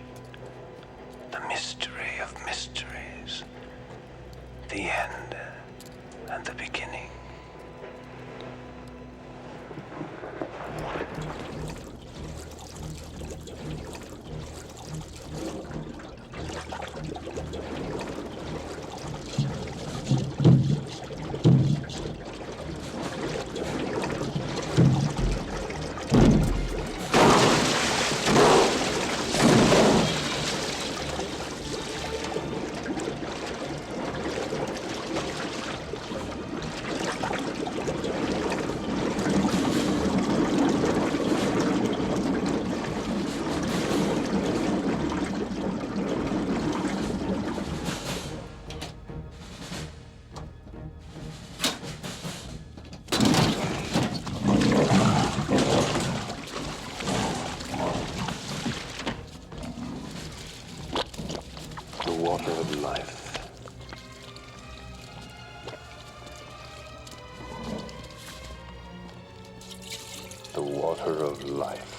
The mystery of mysteries. The end and the beginning. water of life. The water of life.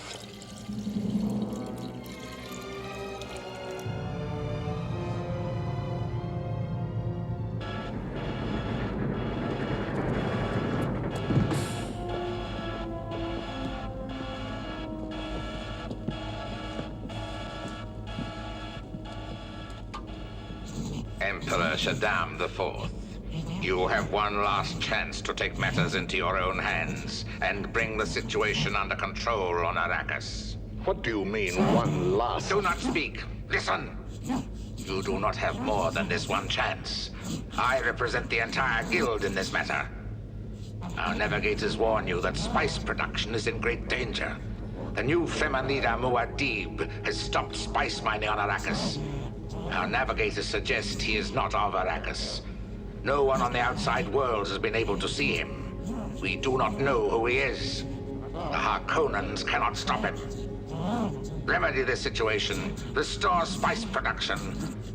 Emperor Shaddam IV, you have one last chance to take matters into your own hands and bring the situation under control on Arrakis. What do you mean, one last? Do not speak. Listen. You do not have more than this one chance. I represent the entire guild in this matter. Our navigators warn you that spice production is in great danger. The new Fremen leader Muad'Dib has stopped spice mining on Arrakis. Our navigators suggest he is not of Arrakis. No one on the outside world has been able to see him. We do not know who he is. The Harkonnens cannot stop him. Remedy this situation, restore spice production,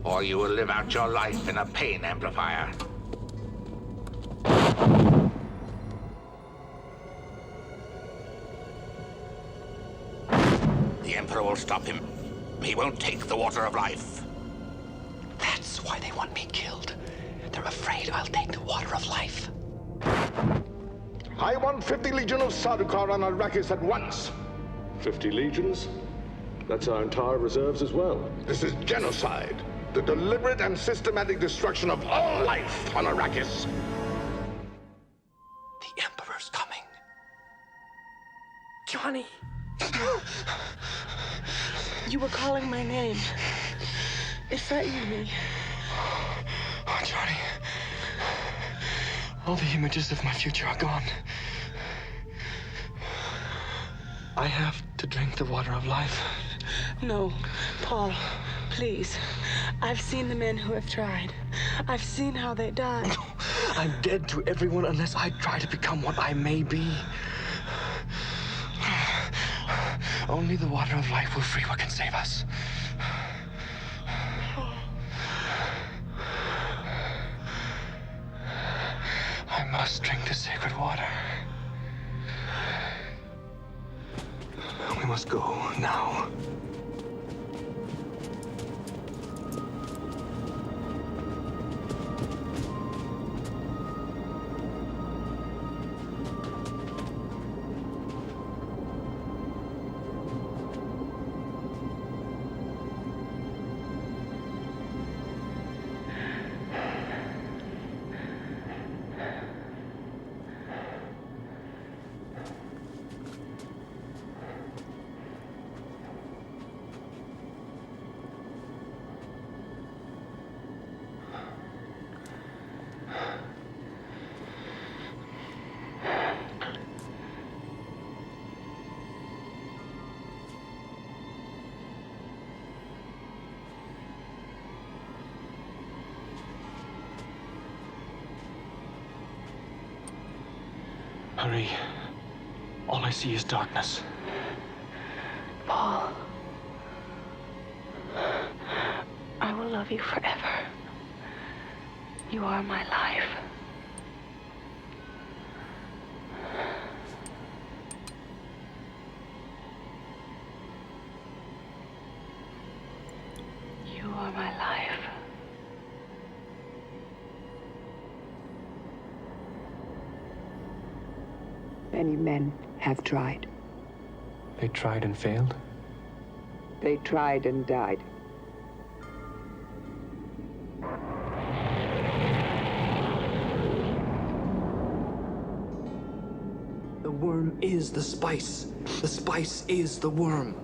or you will live out your life in a pain amplifier. The Emperor will stop him. He won't take the water of life. That's why they want me killed. They're afraid I'll take the water of life. I want 50 Legion of Sardaukar on Arrakis at once. 50 legions? That's our entire reserves as well. This is genocide. The deliberate and systematic destruction of all life on Arrakis. The Emperor's coming. Johnny! You were calling my name. It frightened me. Oh, Johnny. All the images of my future are gone. I have to drink the water of life. No, Paul, please. I've seen the men who have tried. I've seen how they died. I'm dead to everyone unless I try to become what I may be. Only the water of life will free what can save us. I must drink the sacred water. We must go now. Hurry. All I see is darkness. Paul, I will love you forever. You are my life. You are my life. Many men have tried. They tried and failed? They tried and died. The worm is the spice. The spice is the worm.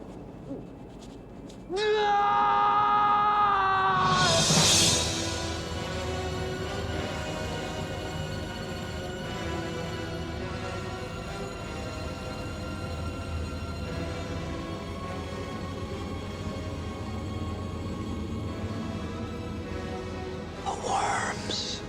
Worms.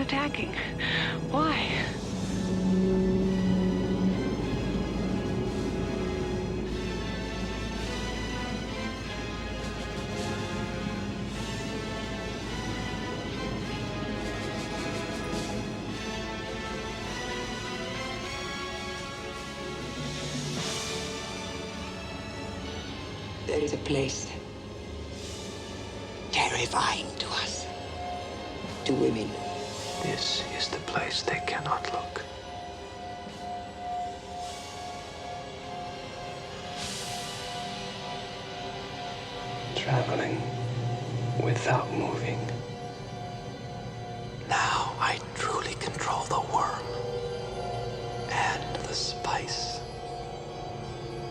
attacking? Why? There is a place terrifying to us, to women. This is the place they cannot look. Traveling without moving. Now I truly control the worm and the spice.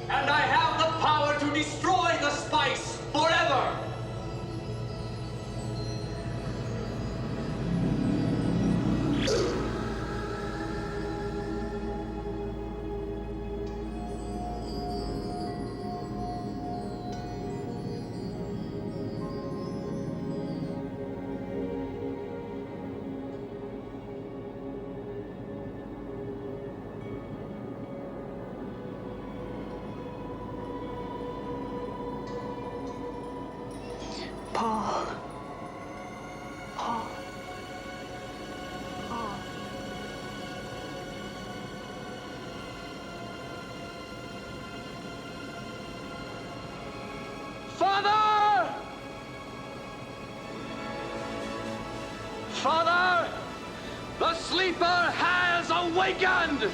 And I have the power to destroy the spice forever! Paul. Paul. Paul. Father! Father! The sleeper has awakened!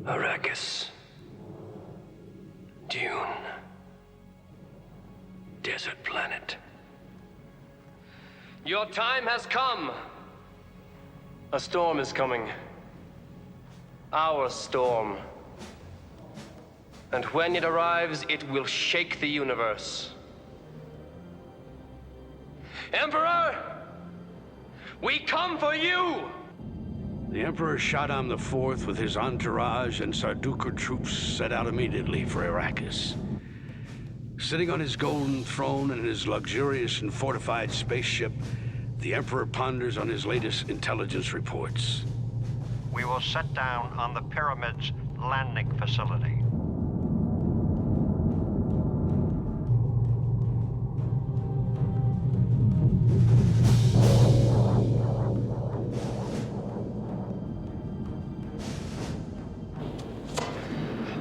Arrakis. Dune. Desert planet. Your time has come. A storm is coming. Our storm. And when it arrives, it will shake the universe. Emperor! We come for you! The Emperor Shaddam IV with his entourage and Sardaukar troops set out immediately for Arrakis. Sitting on his golden throne in his luxurious and fortified spaceship, the Emperor ponders on his latest intelligence reports. We will set down on the Pyramid's landing facility.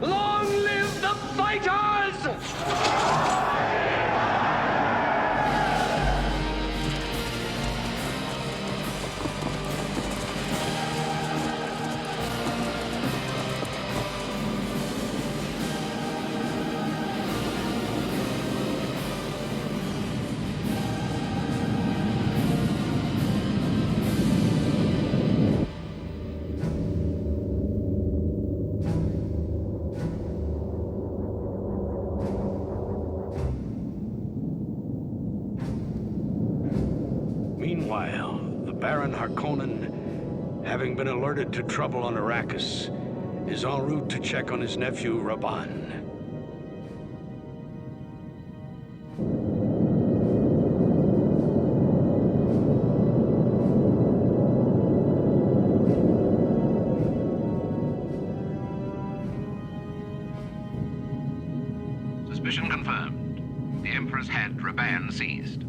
Long live the fighters! Meanwhile, the Baron Harkonnen, having been alerted to trouble on Arrakis, is en route to check on his nephew, Rabban. Suspicion confirmed. The Emperor's head, Rabban, seized.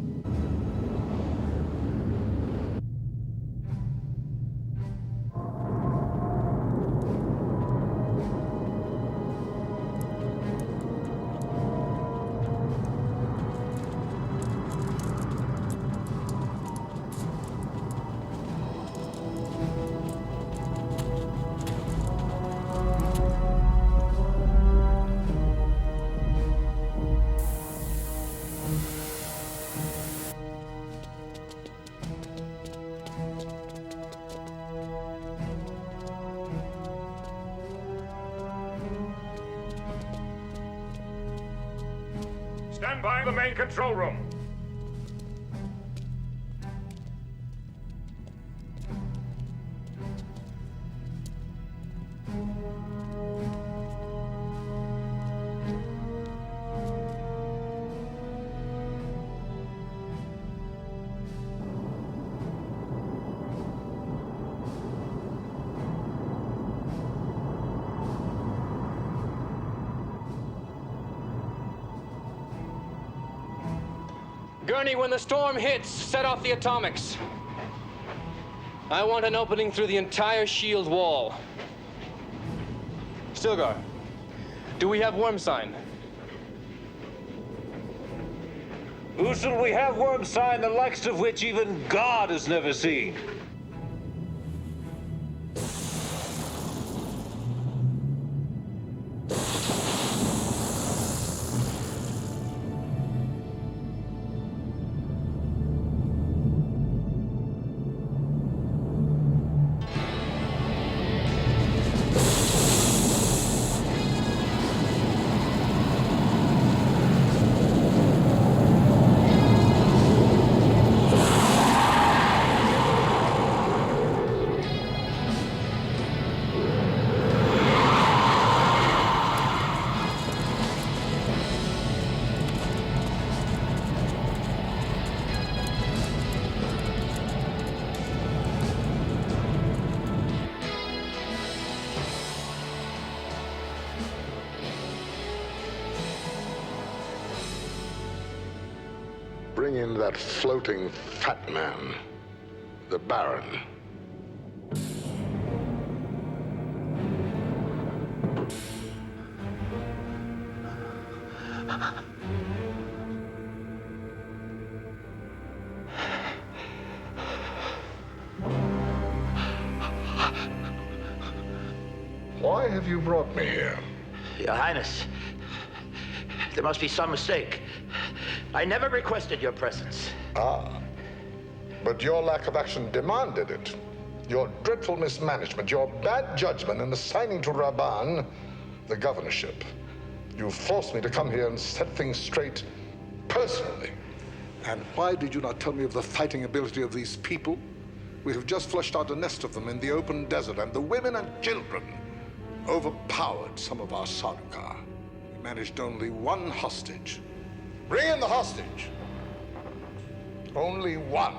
Stand by the main control room. Gurney, when the storm hits, set off the atomics. I want an opening through the entire shield wall. Stilgar, do we have worm sign? Usul, we have worm sign, the likes of which even God has never seen. Bring in that floating fat man, the Baron. Why have you brought me here? Your Highness, there must be some mistake. I never requested your presence. Ah, but your lack of action demanded it. Your dreadful mismanagement, your bad judgment in assigning to Raban the governorship. You forced me to come here and set things straight personally. And why did you not tell me of the fighting ability of these people? We have just flushed out a nest of them in the open desert, and the women and children overpowered some of our Sardaukar. We managed only one hostage. Bring in the hostage. Only one.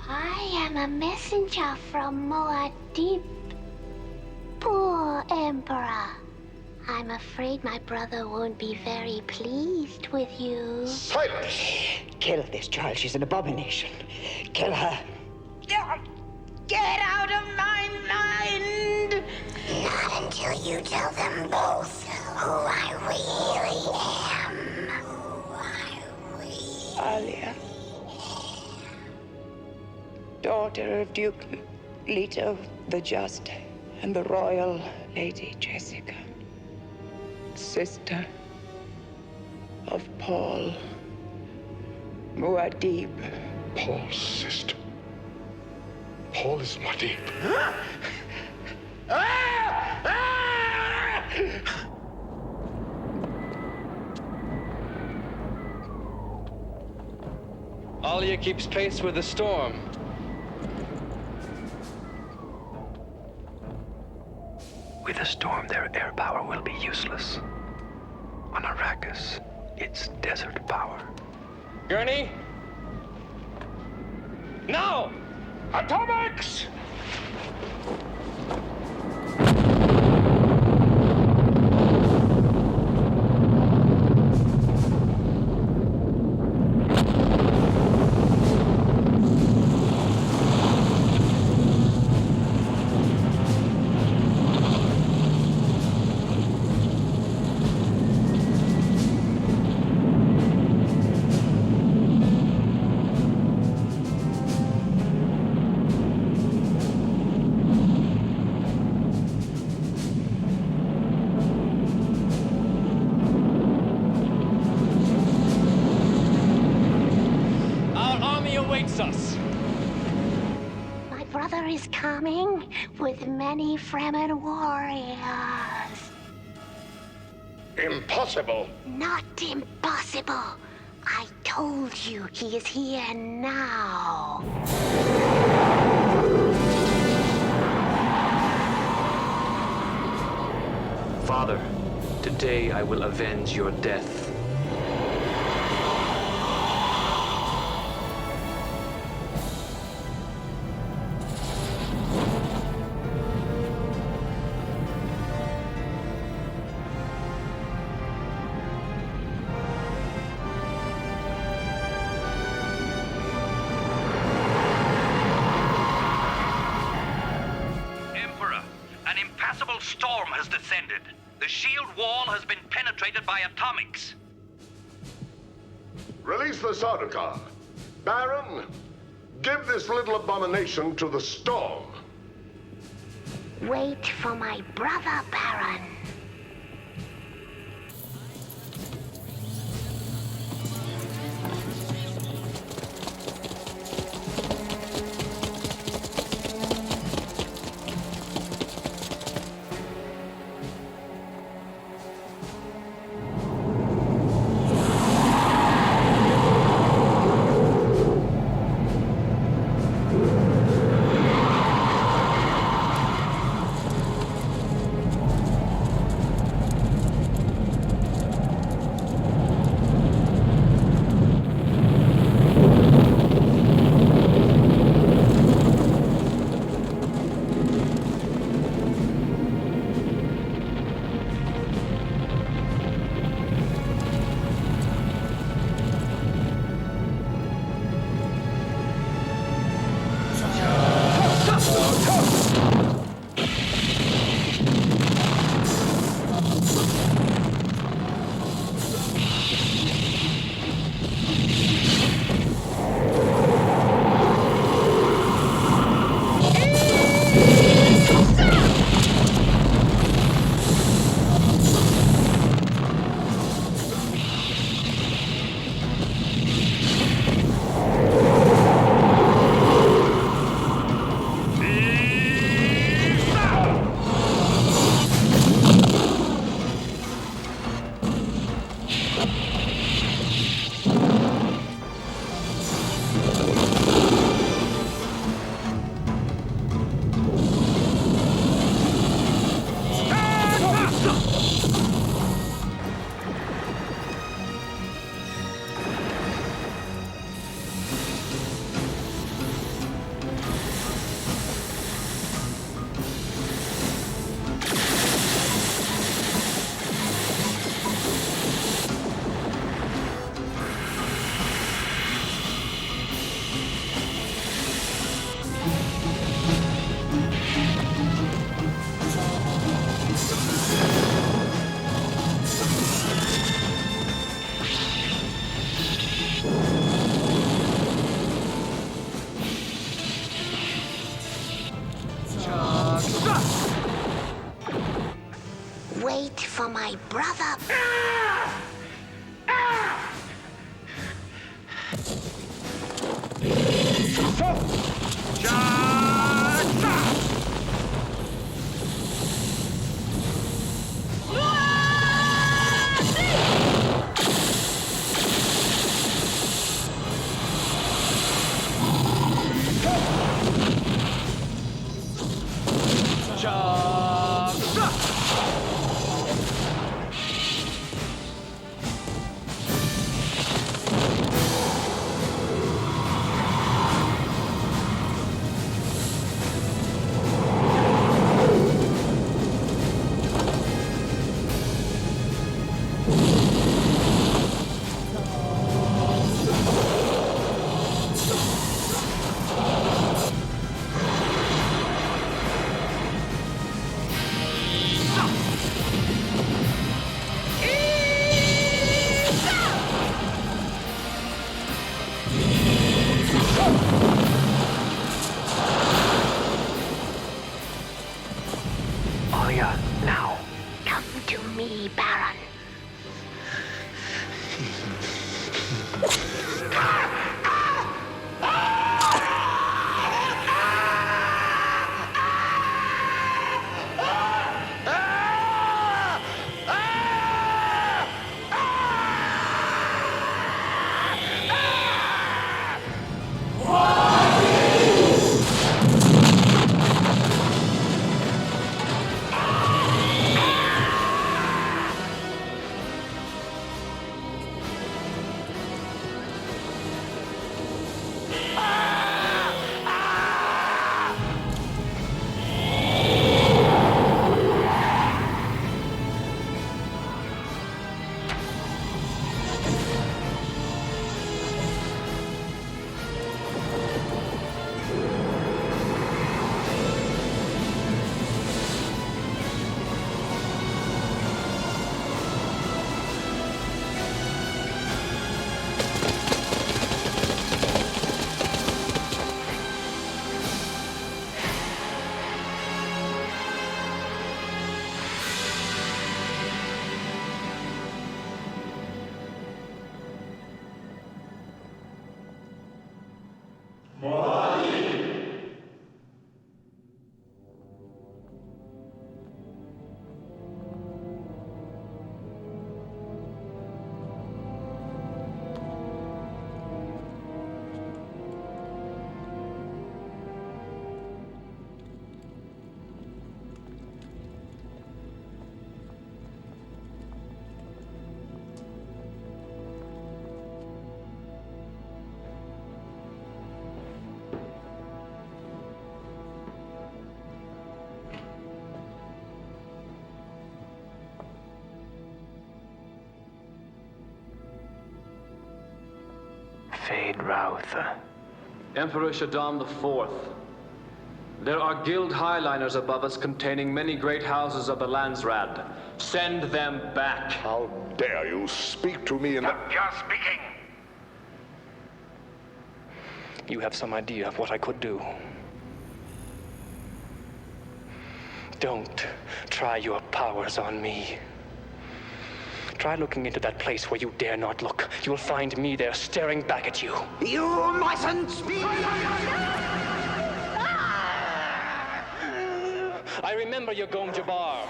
I am a messenger from Muad'Dib. Poor Emperor. I'm afraid my brother won't be very pleased with you. Silence! Kill this child. She's an abomination. Kill her. Get out of my mind! Not until you tell them both who I really am. Alia. Daughter of Duke Leto the Just and the royal Lady Jessica. Sister of Paul Muad'Dib. Paul's sister. Paul is Muad'Dib. Alia keeps pace with the storm. With a storm, their air power will be useless. On Arrakis, it's desert power. Gurney? Now! Atomics! Us. My brother is coming with many Fremen warriors. Impossible. Not impossible. I told you he is here now. Father, today I will avenge your death. storm has descended. The shield wall has been penetrated by atomics. Release the Sardaukar. Baron, give this little abomination to the storm. Wait for my brother, Baron. Wait for my brother. Alia, now. Come to me, Baron. Whoa! Feyd-Rautha. Emperor Shaddam IV. There are guild highliners above us containing many great houses of the Landsraad. Send them back. How dare you speak to me in that... You're speaking. You have some idea of what I could do. Don't try your powers on me. Try looking into that place where you dare not look. You will find me there staring back at you. You mustn't speak! I remember your Gom Jabbar.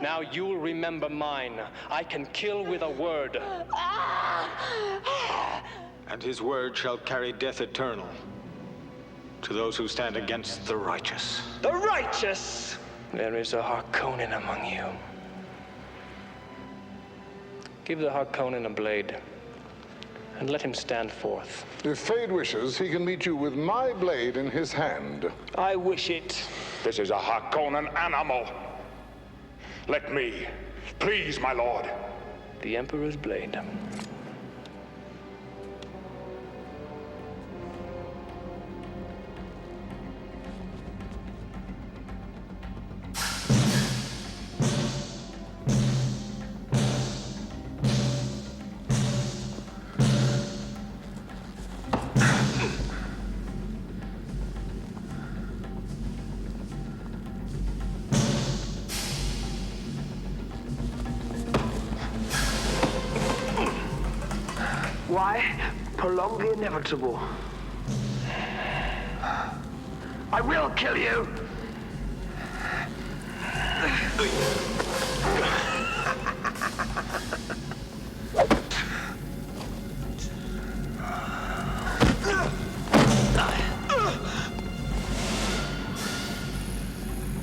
Now you'll remember mine. I can kill with a word. And his word shall carry death eternal to those who stand against the righteous. The righteous! There is a Harkonnen among you. Give the Harkonnen a blade, and let him stand forth. If Feyd wishes, he can meet you with my blade in his hand. I wish it. This is a Harkonnen animal. Let me, please, my lord. The Emperor's blade. Why prolong the inevitable? I will kill you!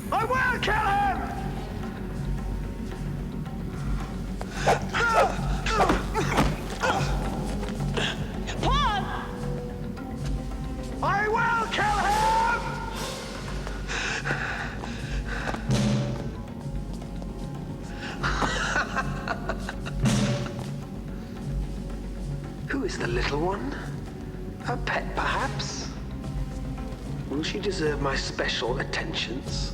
I will kill him! I will kill him! Who is the little one? Her pet, perhaps? Will she deserve my special attentions?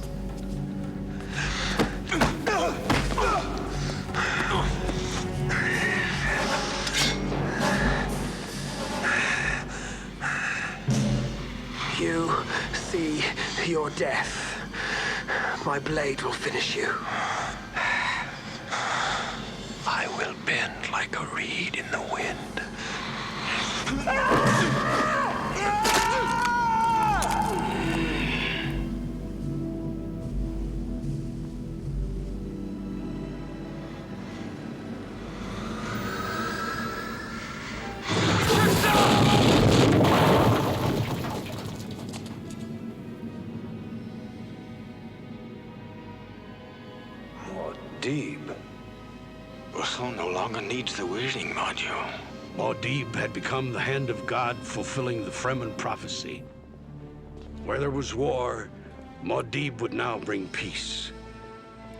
You see your death. My blade will finish you. I will bend like a reed in the wind. Muad'Dib. Usul no longer needs the wielding module. Muad'Dib had become the hand of God fulfilling the Fremen prophecy. Where there was war, Muad'Dib would now bring peace.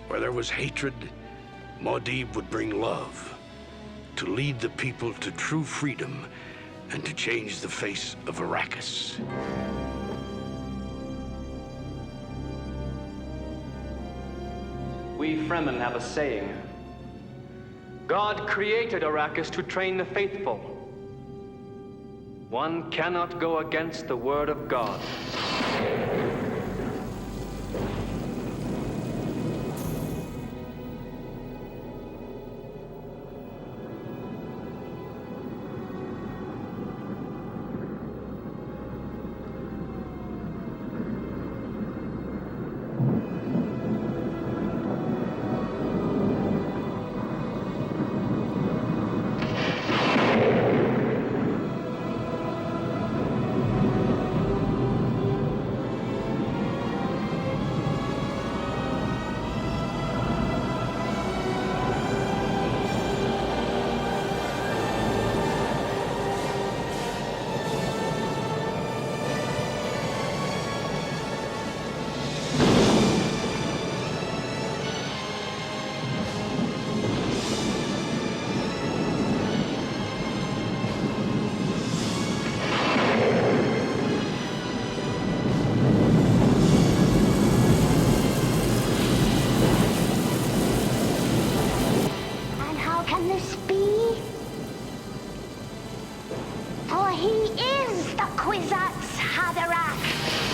Where there was hatred, Muad'Dib would bring love, to lead the people to true freedom and to change the face of Arrakis. We Fremen have a saying. God created Arrakis to train the faithful. One cannot go against the word of God. he is the Kwisatz Haderach.